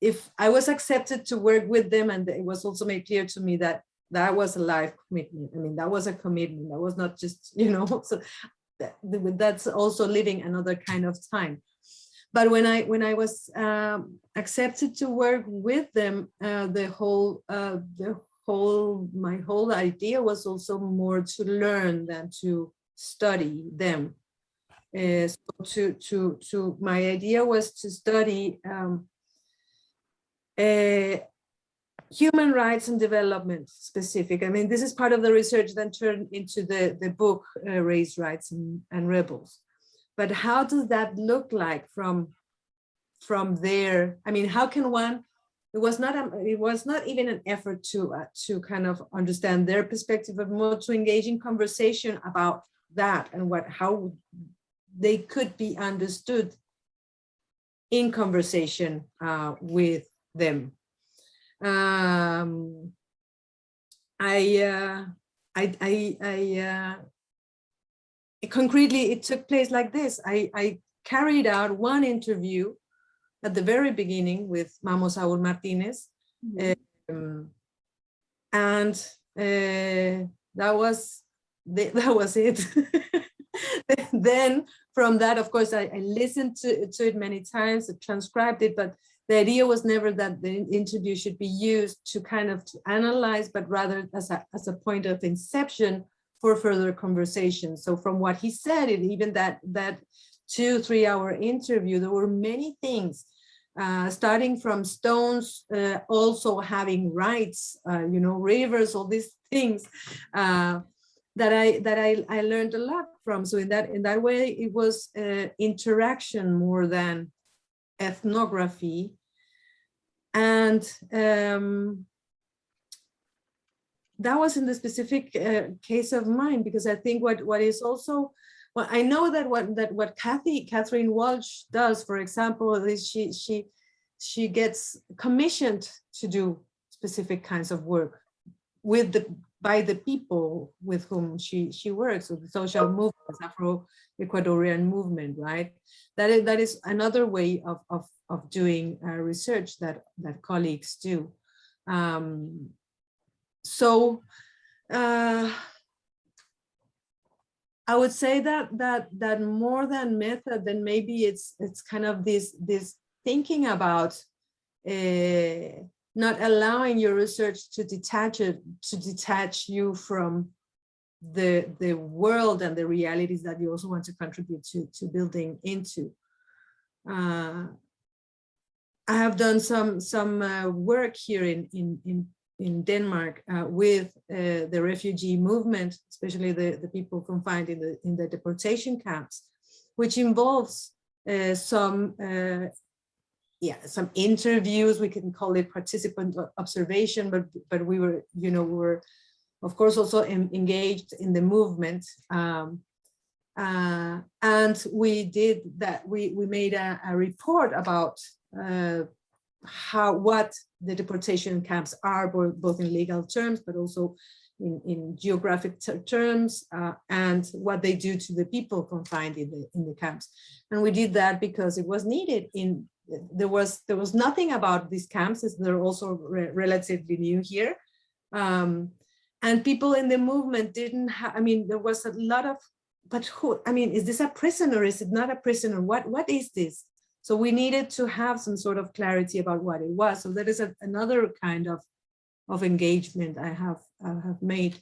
if I was accepted to work with them, and it was also made clear to me that that was a life commitment. I mean, that was a commitment. That was not just, you know, so that's also living another kind of time. But when I was accepted to work with them, my whole idea was also more to learn than to study them. So my idea was to study human rights and development specific. I mean, this is part of the research then turned into the book Race, Rights and Rebels. But how does that look like from there? I mean, how can one it was not even an effort to kind of understand their perspective, but more to engage in conversation about that and how they could be understood in conversation with them. Concretely, it took place like this. I carried out one interview at the very beginning with Mamo Saúl Martínez, and that was it. Then from that, of course, I listened to it many times, I transcribed it, but the idea was never that the interview should be used to kind of to analyze, but rather as a point of inception for further conversation. So from what he said, even that 2-3 hour interview, there were many things, starting from stones also having rights, rivers, all these things that I learned a lot from. So in that way, it was interaction more than ethnography. And that was in the specific case of mine, because I think what is also, well, I know that what Catherine Walsh does, for example, is she gets commissioned to do specific kinds of work by the people with whom she works, with the social movements, Afro-Ecuadorian movement, right? That is another way of doing research that colleagues do. So I would say that more than method, then maybe it's kind of this thinking about not allowing your research to detach you from the world and the realities that you also want to contribute to building into. I have done some work here in Denmark with the refugee movement, especially the people confined in the deportation camps, which involves some interviews. We can call it participant observation, but we were of course also engaged in the movement, and we did that. We made a report about what the deportation camps are, both in legal terms, but also in geographic terms, and what they do to the people confined in the camps. And we did that because it was needed. There was nothing about these camps, as they're also relatively new here, and people in the movement didn't have. I mean, there was a lot of, but who? I mean, is this a prison or is it not a prison, or what is this? So we needed to have some sort of clarity about what it was. So that is another kind of engagement I have made,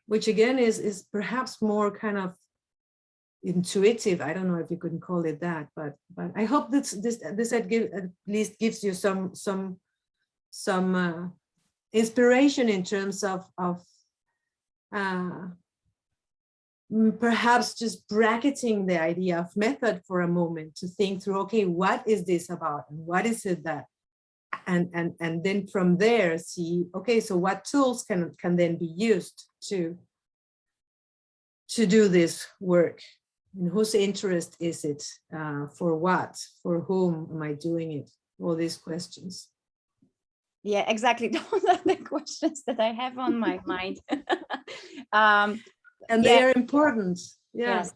which again is perhaps more kind of intuitive. I don't know if you could call it that, but I hope that this at least gives you some inspiration in terms of perhaps just bracketing the idea of method for a moment to think through, okay, what is this about, and what is it that, and then from there see, okay, so what tools can then be used to do this work, and whose interest is it, for what, for whom am I doing it, all these questions. Yeah, exactly. Those are the questions that I have on my mind. And they are important. Yeah. Yes.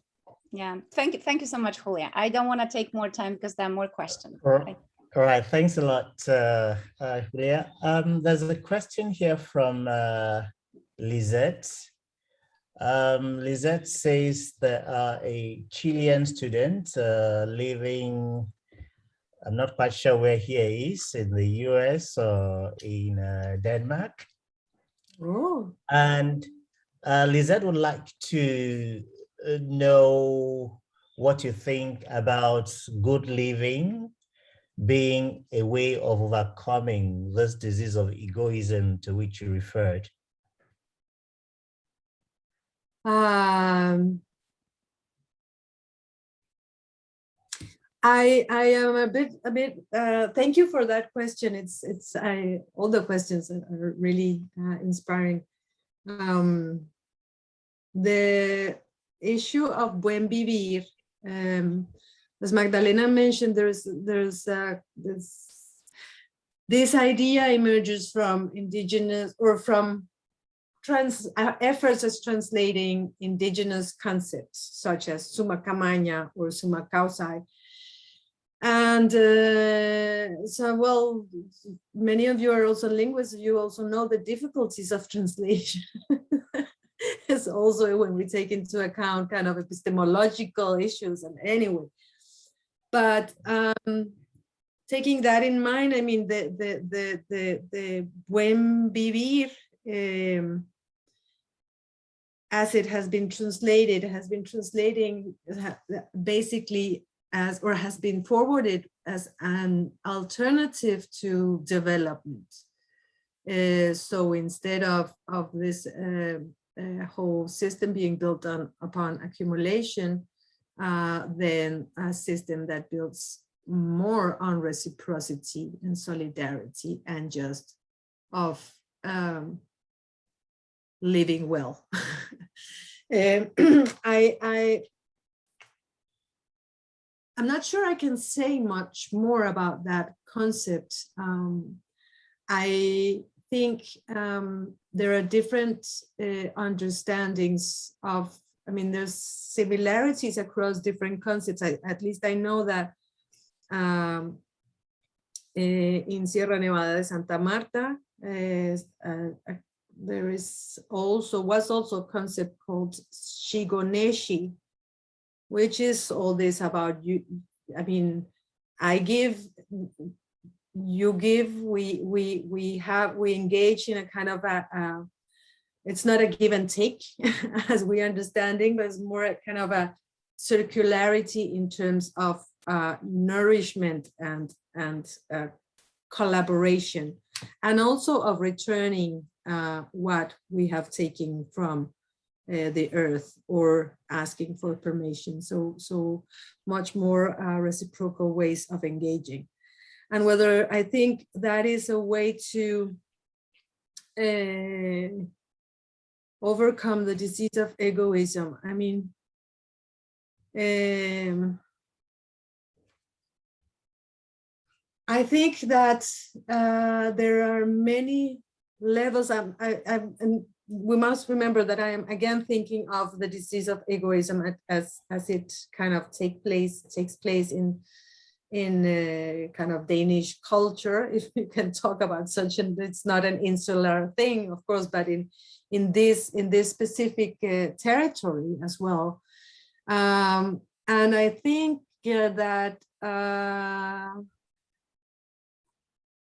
Yeah. Thank you so much, Julia. I don't want to take more time because there are more questions. All right. Thanks a lot, Julia. There's a question here from Lisette. Lisette says that a Chilean student living, I'm not quite sure where he is, in the US or in Denmark. Oh. And Lisette would like to know what you think about good living being a way of overcoming this disease of egoism to which you referred. I am a bit. Thank you for that question. All the questions are really inspiring. The issue of buen vivir, as Magdalena mentioned, this idea emerges from indigenous or from efforts as translating indigenous concepts such as summa camaña or summa causae. And well, many of you are also linguists, you also know the difficulties of translation. It's also when we take into account kind of epistemological issues, and anyway. But taking that in mind, I mean, the buen vivir, as it has been translated, has been translating basically as, or has been forwarded as an alternative to development. So instead of this whole system being built upon accumulation, then a system that builds more on reciprocity and solidarity and just of living well. I'm not sure I can say much more about that concept. I think there are different understandings of, I mean, there's similarities across different concepts. At least I know that in Sierra Nevada de Santa Marta, there was also a concept called Shigoneshi, which is all this about you. I mean, I give, you give, we engage in a kind of it's not a give and take as we understanding, but it's more a kind of a circularity in terms of nourishment and collaboration, and also of returning what we have taken from the earth, or asking for permission. So much more reciprocal ways of engaging. And whether I think that is a way to overcome the disease of egoism. I mean, I think that there are many levels. And we must remember that I am again thinking of the disease of egoism as it kind of takes place in kind of Danish culture, if you can talk about such, and it's not an insular thing, of course, but in this specific territory as well. And I think that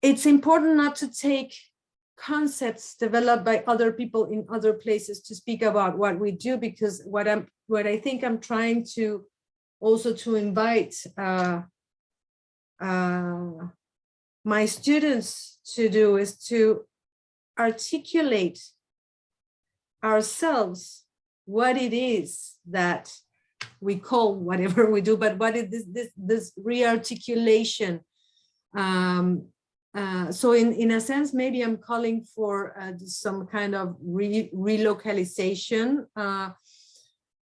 it's important not to take concepts developed by other people in other places to speak about what we do, because what I think I'm trying to also to invite my students to do is to articulate ourselves what it is that we call whatever we do, but what is this rearticulation. So in a sense, maybe I'm calling for some kind of relocalization,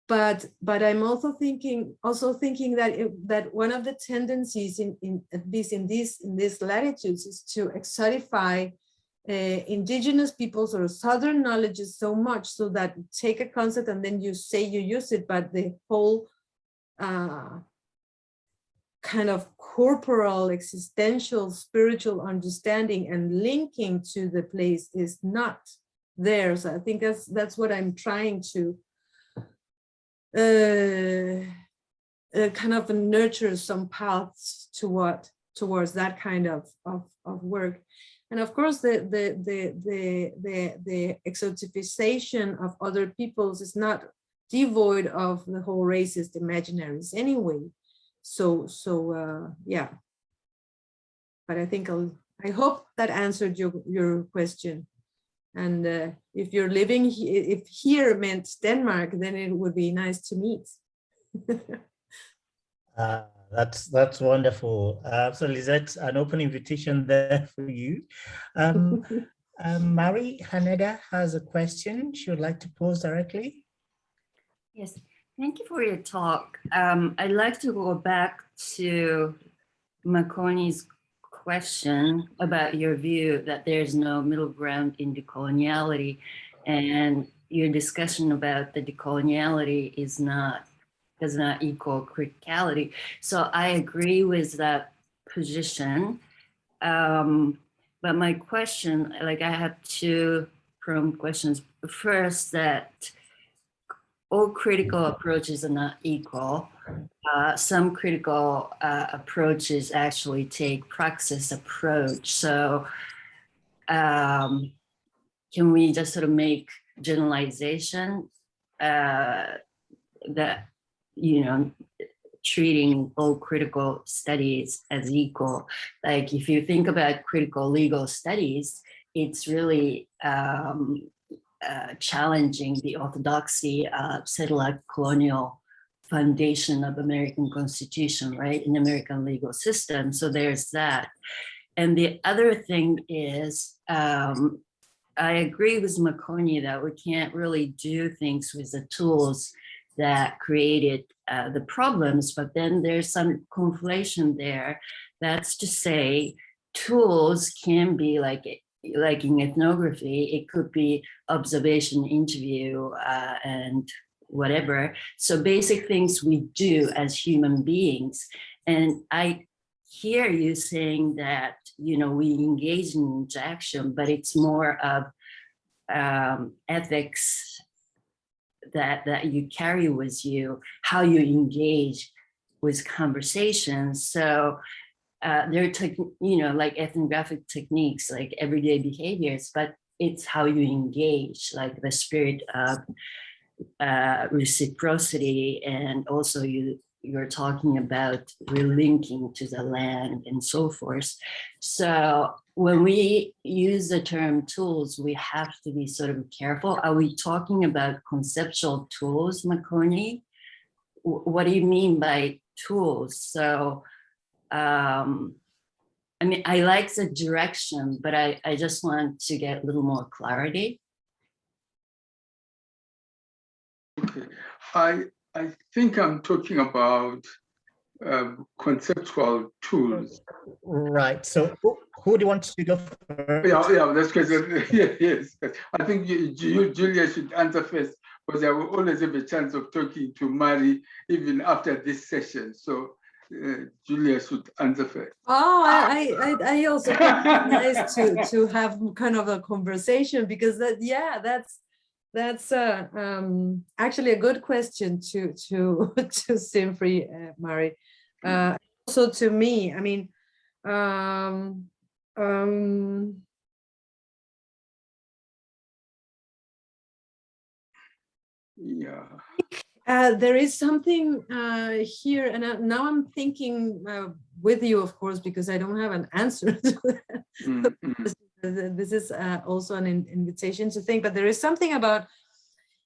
but I'm also thinking that one of the tendencies in at least in these latitudes is to exotify indigenous peoples or southern knowledges so much, so that take a concept and then you say you use it, but the whole kind of corporal, existential, spiritual understanding and linking to the place is not there. So I think that's what I'm trying to kind of nurture some paths towards that kind of work. And of course, the exoticization of other peoples is not devoid of the whole racist imaginaries anyway. So yeah, but I think I hope that answered your question. And if you're living here, if here meant Denmark, then it would be nice to meet. That's wonderful. So Lisette, an open invitation there for you. Mari Haneda has a question she would like to pose directly. Yes, thank you for your talk. I'd like to go back to Makoni's question about your view that there's no middle ground in decoloniality, and your discussion about the decoloniality does not equal criticality. So I agree with that position. But my question, like I have two prompt questions. First, that all critical approaches are not equal. Some critical approaches actually take praxis approach. So can we just sort of make generalization that, you know, treating all critical studies as equal? Like if you think about critical legal studies, it's really challenging the orthodoxy of settler colonial foundation of American Constitution, right, in American legal system. So there's that. And the other thing is, I agree with Makoni that we can't really do things with the tools that created the problems, but then there's some conflation there. That's to say, tools can be like in ethnography, it could be observation, interview, and whatever. So basic things we do as human beings. And I hear you saying that, you know, we engage in interaction, but it's more of ethics that you carry with you, how you engage with conversations. So there are, you know, like ethnographic techniques, like everyday behaviors, but it's how you engage, like the spirit of reciprocity, and also you're talking about relinking to the land and so forth. So when we use the term tools, we have to be sort of careful. Are we talking about conceptual tools, Makoni? What do you mean by tools? So, I mean, I like the direction, but I just want to get a little more clarity. Okay, I think I'm talking about conceptual tools. Right. So who do you want to go first? Yeah, that's good. Yes. I think you, Julia, should answer first, because I will always have a chance of talking to Mari even after this session. So Julia should answer first. Oh, I also think it's nice to have kind of a conversation, because that's actually a good question to Simfrey, Mari. Also to me, I mean, yeah. There is something here, and now I'm thinking with you, of course, because I don't have an answer to that. Mm-hmm. This is also an invitation to think, but there is something about,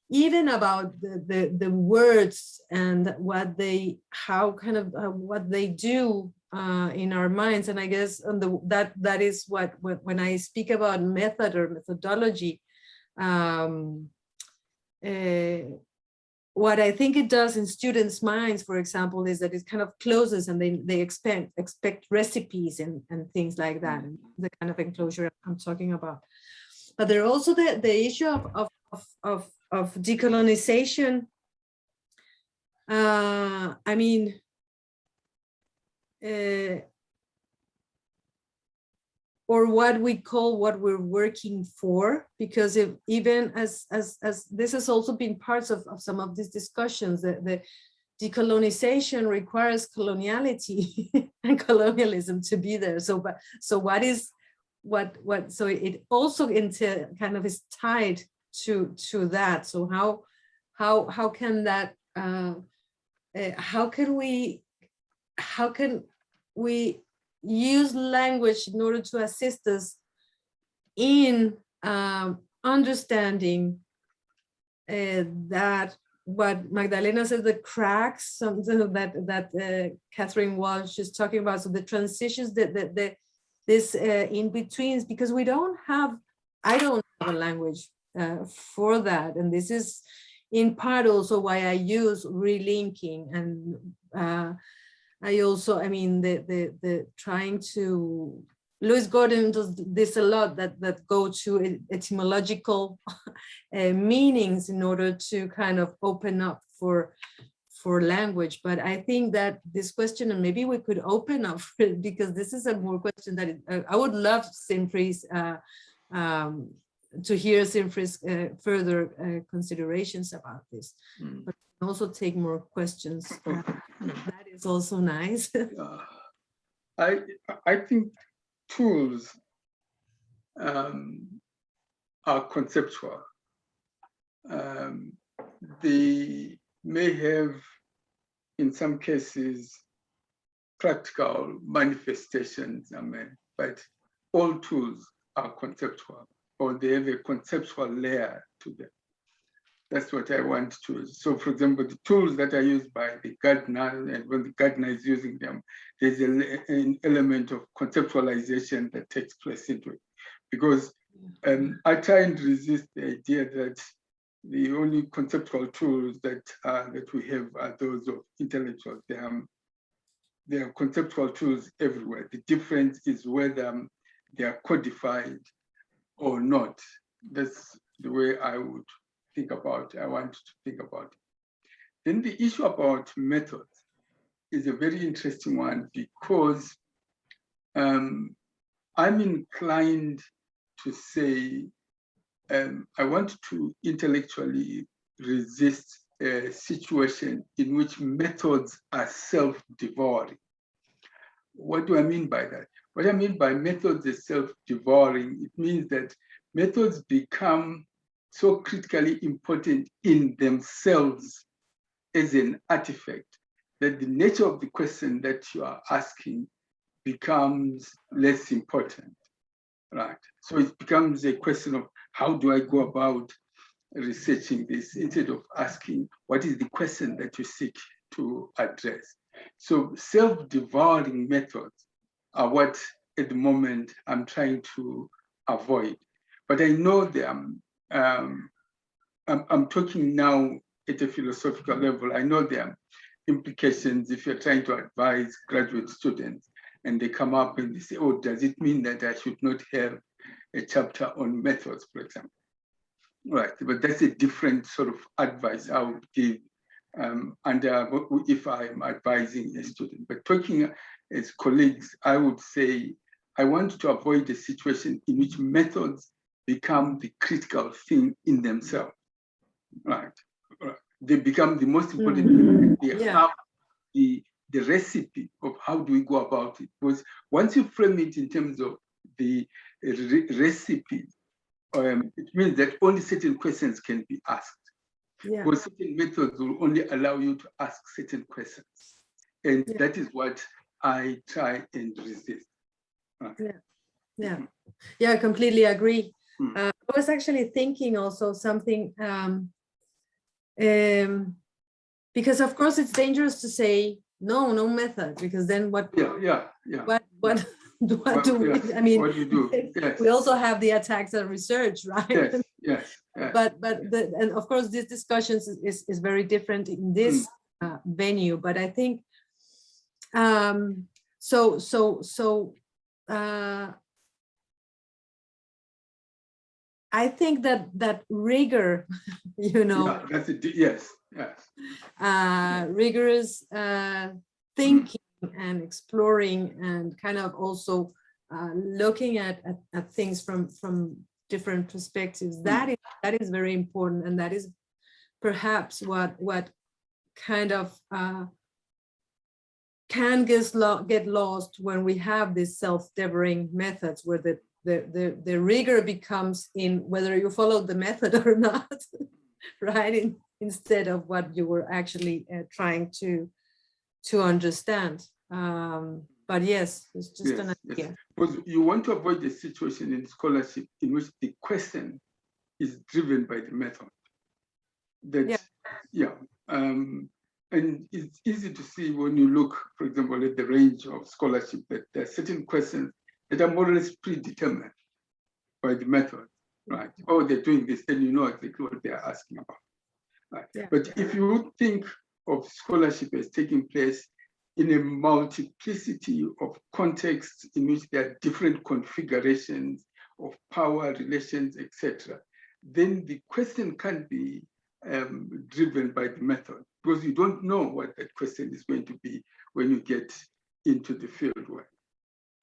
even about the words and what they, how kind of what they do in our minds. And I guess that is what when I speak about method or methodology, what I think it does in students' minds, for example, is that it kind of closes, and they expect recipes and things like that, and the kind of enclosure I'm talking about. But there are also the issue of decolonization. I mean, or what we call what we're working for, because if even as this has also been parts of some of these discussions, the decolonization requires coloniality and colonialism to be there. So what is what so it also into kind of is tied to that. So how can that how can we use language in order to assist us in understanding that what Magdalena said, the cracks, something that Catherine Walsh is talking about. So the transitions, this in-betweens, because I don't have a language for that. And this is in part also why I use relinking. And I mean, the trying to, Lewis Gordon does this a lot, that go to etymological meanings in order to kind of open up for language. But I think that this question, and maybe we could open up for it, because this is a more question that I would love Simfri's to hear Simfri's further considerations about this. But also take more questions. That is also nice. I think tools are conceptual. They may have, in some cases, practical manifestations, but all tools are conceptual, or they have a conceptual layer to them. That's what I want to. So, for example, the tools that are used by the gardener, and when the gardener is using them, there's an element of conceptualization that takes place into it. Because I try and resist the idea that the only conceptual tools that we have are those of intellectuals. There are conceptual tools everywhere. The difference is whether they are codified or not. That's the way I would think about it. I want to think about it. Then the issue about methods is a very interesting one, because I'm inclined to say I want to intellectually resist a situation in which methods are self-devouring. What do I mean by that? What I mean by methods as self-devouring, it means that methods become so critically important in themselves as an artifact that the nature of the question that you are asking becomes less important, right? So it becomes a question of how do I go about researching this, instead of asking what is the question that you seek to address. So self-devouring methods are what at the moment I'm trying to avoid. But I know them. I'm talking now at a philosophical level. I know there are implications if you're trying to advise graduate students and they come up and they say, oh, does it mean that I should not have a chapter on methods, for example? Right, but that's a different sort of advice I would give if I'm advising a student. But talking as colleagues, I would say, I want to avoid a situation in which methods become the critical thing in themselves, right? They become the most important thing. They have the recipe of how do we go about it. Because once you frame it in terms of the recipe, it means that only certain questions can be asked. Because certain methods will only allow you to ask certain questions. And that is what I try and resist. I completely agree. I was actually thinking also something, because of course it's dangerous to say no method, because then what do we, I mean, what do you do? We also have the attacks on research, right? Yes. But and of course this discussion is very different in this venue, but I think I think that rigor, that's it. Yes. Rigorous thinking and exploring and kind of also looking at things from different perspectives. That is very important, and that is perhaps what kind of can get lost when we have these self-devouring methods, where the rigor becomes in whether you follow the method or not, right? Instead of what you were actually trying to understand. But yes, it's just an idea. Because you want to avoid a situation in scholarship in which the question is driven by the method. That Yeah. And it's easy to see when you look, for example, at the range of scholarship, that there are certain questions that are more or less predetermined by the method, right? Oh, they're doing this, then you know exactly what they're asking about. Right? Yeah. But if you think of scholarship as taking place in a multiplicity of contexts in which there are different configurations of power, relations, etc., then the question can't be driven by the method, because you don't know what that question is going to be when you get into the field work.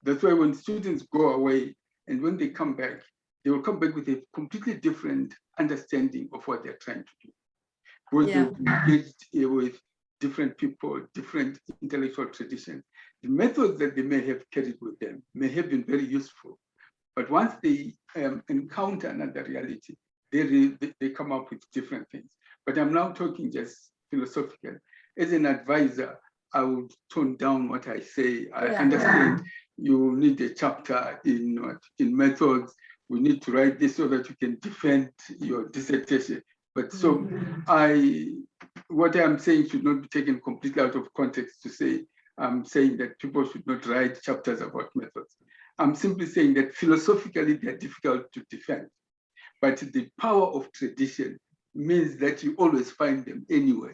That's why when students go away and when they come back, they will come back with a completely different understanding of what they're trying to do. Because Yeah. they'll be engaged with different people, different intellectual traditions. The methods that they may have carried with them may have been very useful, but once they encounter another reality, they come up with different things. But I'm now talking just philosophical. As an advisor, I would tone down what I say. I understand you need a chapter in methods. We need to write this so that you can defend your dissertation. But so what I'm saying should not be taken completely out of context to say, I'm saying that people should not write chapters about methods. I'm simply saying that philosophically they're difficult to defend. But the power of tradition means that you always find them anyway.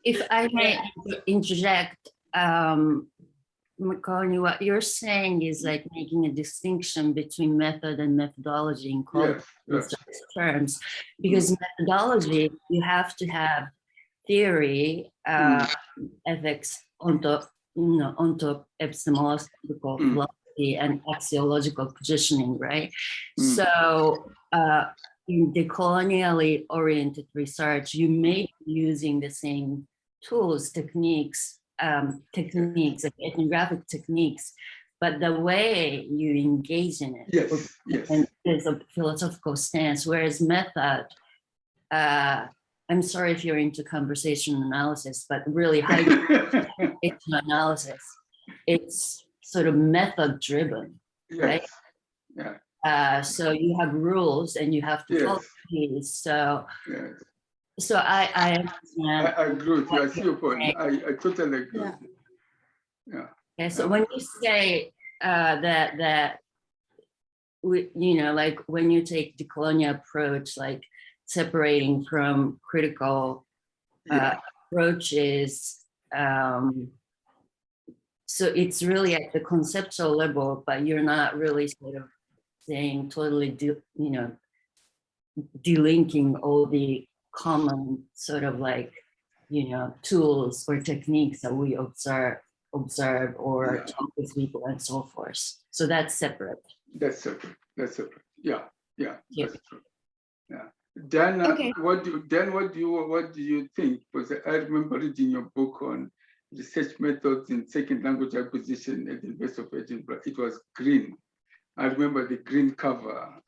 If I may interject, McCartney, what you're saying is like making a distinction between method and methodology in qualitative terms, because methodology, you have to have theory, ethics, onto epistemological philosophy and axiological positioning, right? So in decolonially oriented research, you may be using the same tools, techniques, ethnographic techniques, but the way you engage in it is a philosophical stance, whereas method, I'm sorry if you're into conversation analysis, but really high analysis, it's sort of method driven, right? Yeah. So you have rules and you have to follow these. So I understand. I agree with you. I see your point. I totally agree with you. Yeah. So when you say that we, like when you take decolonial approach, like separating from critical approaches, so it's really at the conceptual level, but you're not really sort of saying totally, delinking all the common sort of like, tools or techniques that we observe or talk with people and so forth. So that's separate. That's separate. Yeah. That's true. Yeah. Dan, what do you think? Because I remember reading your book on research methods in second language acquisition at the University of Edinburgh. It was green. I remember the green cover.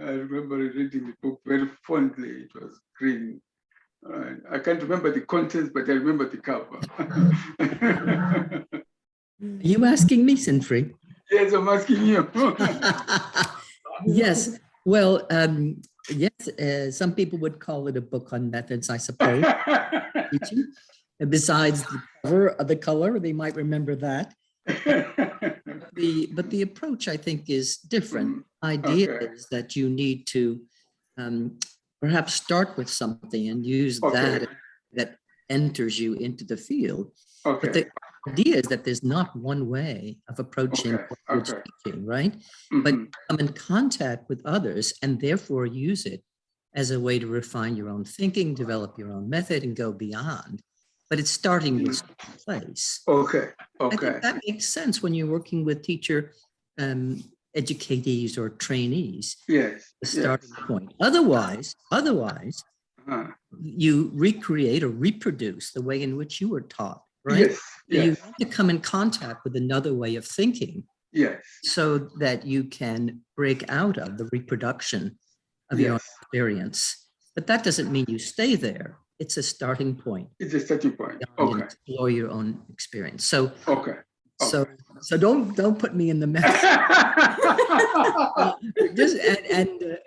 I remember reading the book very fondly. It was green. I can't remember the contents, but I remember the cover. Are you asking me, Sinfrey? Yes, I'm asking you. Yes. Well, yes, some people would call it a book on methods, I suppose. And besides the color, they might remember that. But the approach, I think, is different. Idea is that you need to perhaps start with something and use that enters you into the field. But the idea is that there's not one way of approaching teaching, right? But come in contact with others and therefore use it as a way to refine your own thinking, develop your own method, and go beyond. But it's starting with some place. I think that makes sense when you're working with teacher educatees or trainees. Yes. The starting point. Otherwise, you recreate or reproduce the way in which you were taught, right? You want to come in contact with another way of thinking. So that you can break out of the reproduction of your own experience. But that doesn't mean you stay there. It's a starting point. It's a starting point. Explore your own experience. So So don't put me in the mess.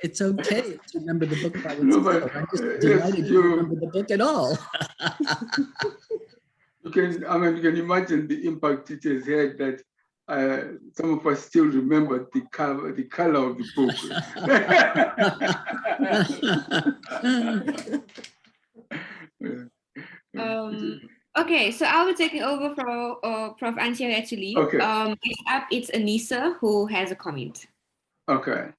It's okay to remember the book by No, itself. but, I'm just yes, delighted you remember the book at all. you can imagine the impact it has had that some of us still remember the color of the book. Okay, so I'll be taking over from Prof. Antia actually. Okay. Next up, it's Anissa who has a comment. Okay.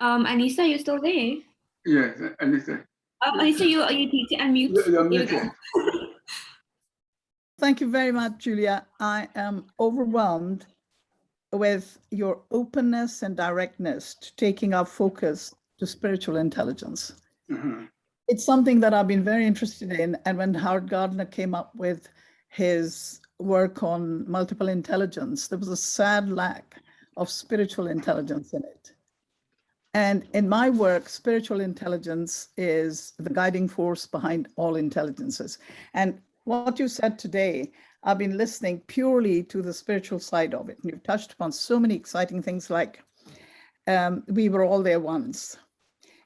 Anissa, you still there? Yes, Anissa. Anissa, you need to unmute. Yeah, Here we go. Thank you very much, Julia. I am overwhelmed with your openness and directness to taking our focus to spiritual intelligence. Mm-hmm. It's something that I've been very interested in. And when Howard Gardner came up with his work on multiple intelligence, there was a sad lack of spiritual intelligence in it. And in my work, spiritual intelligence is the guiding force behind all intelligences. And what you said today, I've been listening purely to the spiritual side of it. And you've touched upon so many exciting things like we were all there once.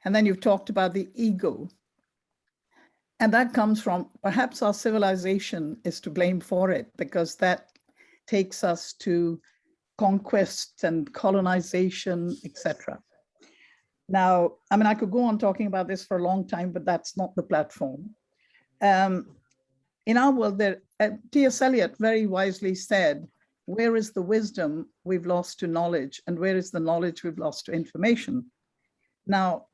And then you've talked about the ego. And that comes from perhaps our civilization is to blame for it, because that takes us to conquest and colonization, etc. Now, I mean, I could go on talking about this for a long time, but that's not the platform. In our world, T.S. Eliot very wisely said, where is the wisdom we've lost to knowledge, and where is the knowledge we've lost to information? Now,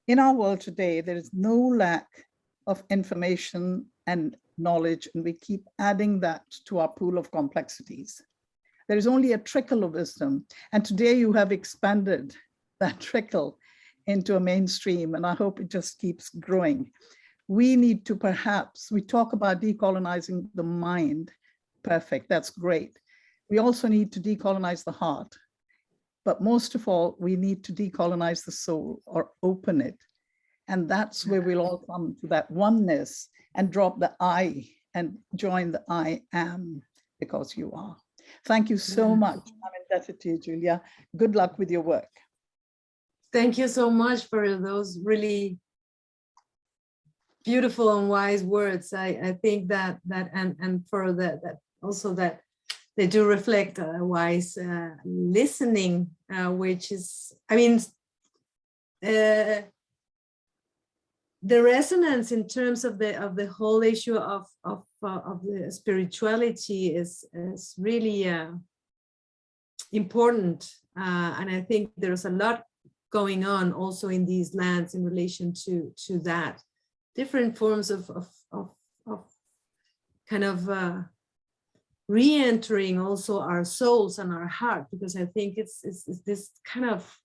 in our world today, there is no lack of information and knowledge, and we keep adding that to our pool of complexities. There is only a trickle of wisdom, and today you have expanded that trickle into a mainstream, and I hope it just keeps growing. We need to we talk about decolonizing the mind. Perfect, that's great. We also need to decolonize the heart. But most of all, we need to decolonize the soul, or open it. And that's where we'll all come to that oneness and drop the I and join the I am, because you are. Thank you so much. I'm indebted to you, Julia. Good luck with your work. Thank you so much for those really beautiful and wise words. I think that and for that also that they do reflect a wise listening, which is, I mean, the resonance in terms of the whole issue of the spirituality is really important, and I think there's a lot going on also in these lands in relation to that. Different forms of kind of re-entering also our souls and our heart, because I think it's this kind of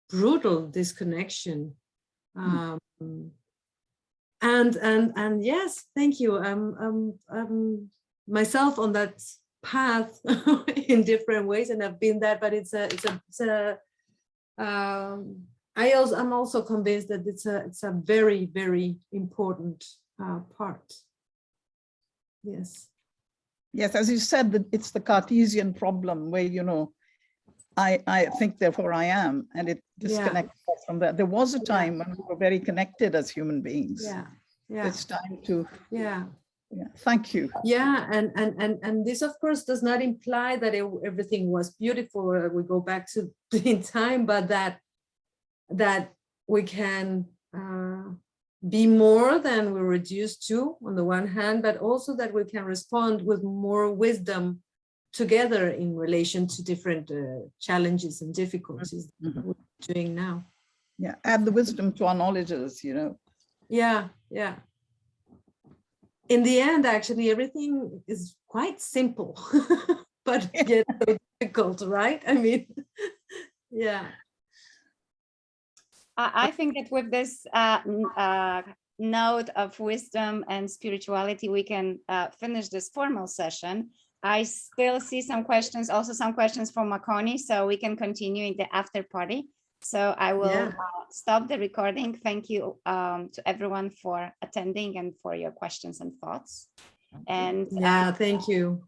brutal disconnection. And yes, thank you. I'm myself on that path in different ways, and I've been that, but I'm also convinced that it's a very, very important part. Yes. Yes, as you said, that it's the Cartesian problem where, you know, I think, therefore I am, and it disconnects us from that. There was a time when we were very connected as human beings. Yeah. It's time to. Yeah. Thank you. Yeah, and this of course does not imply that everything was beautiful. We go back to in time, but that we can be more than we're reduced to on the one hand, but also that we can respond with more wisdom together in relation to different challenges and difficulties that we're doing now. Yeah, add the wisdom to our knowledges, you know. Yeah. In the end, actually, everything is quite simple, but yet so difficult, right? I mean, yeah. I think that with this note of wisdom and spirituality, we can finish this formal session. I still see some questions, also some questions from Makoni, so we can continue in the after party. So I will Yeah. stop the recording. Thank you to everyone for attending and for your questions and thoughts. And Yeah, thank you.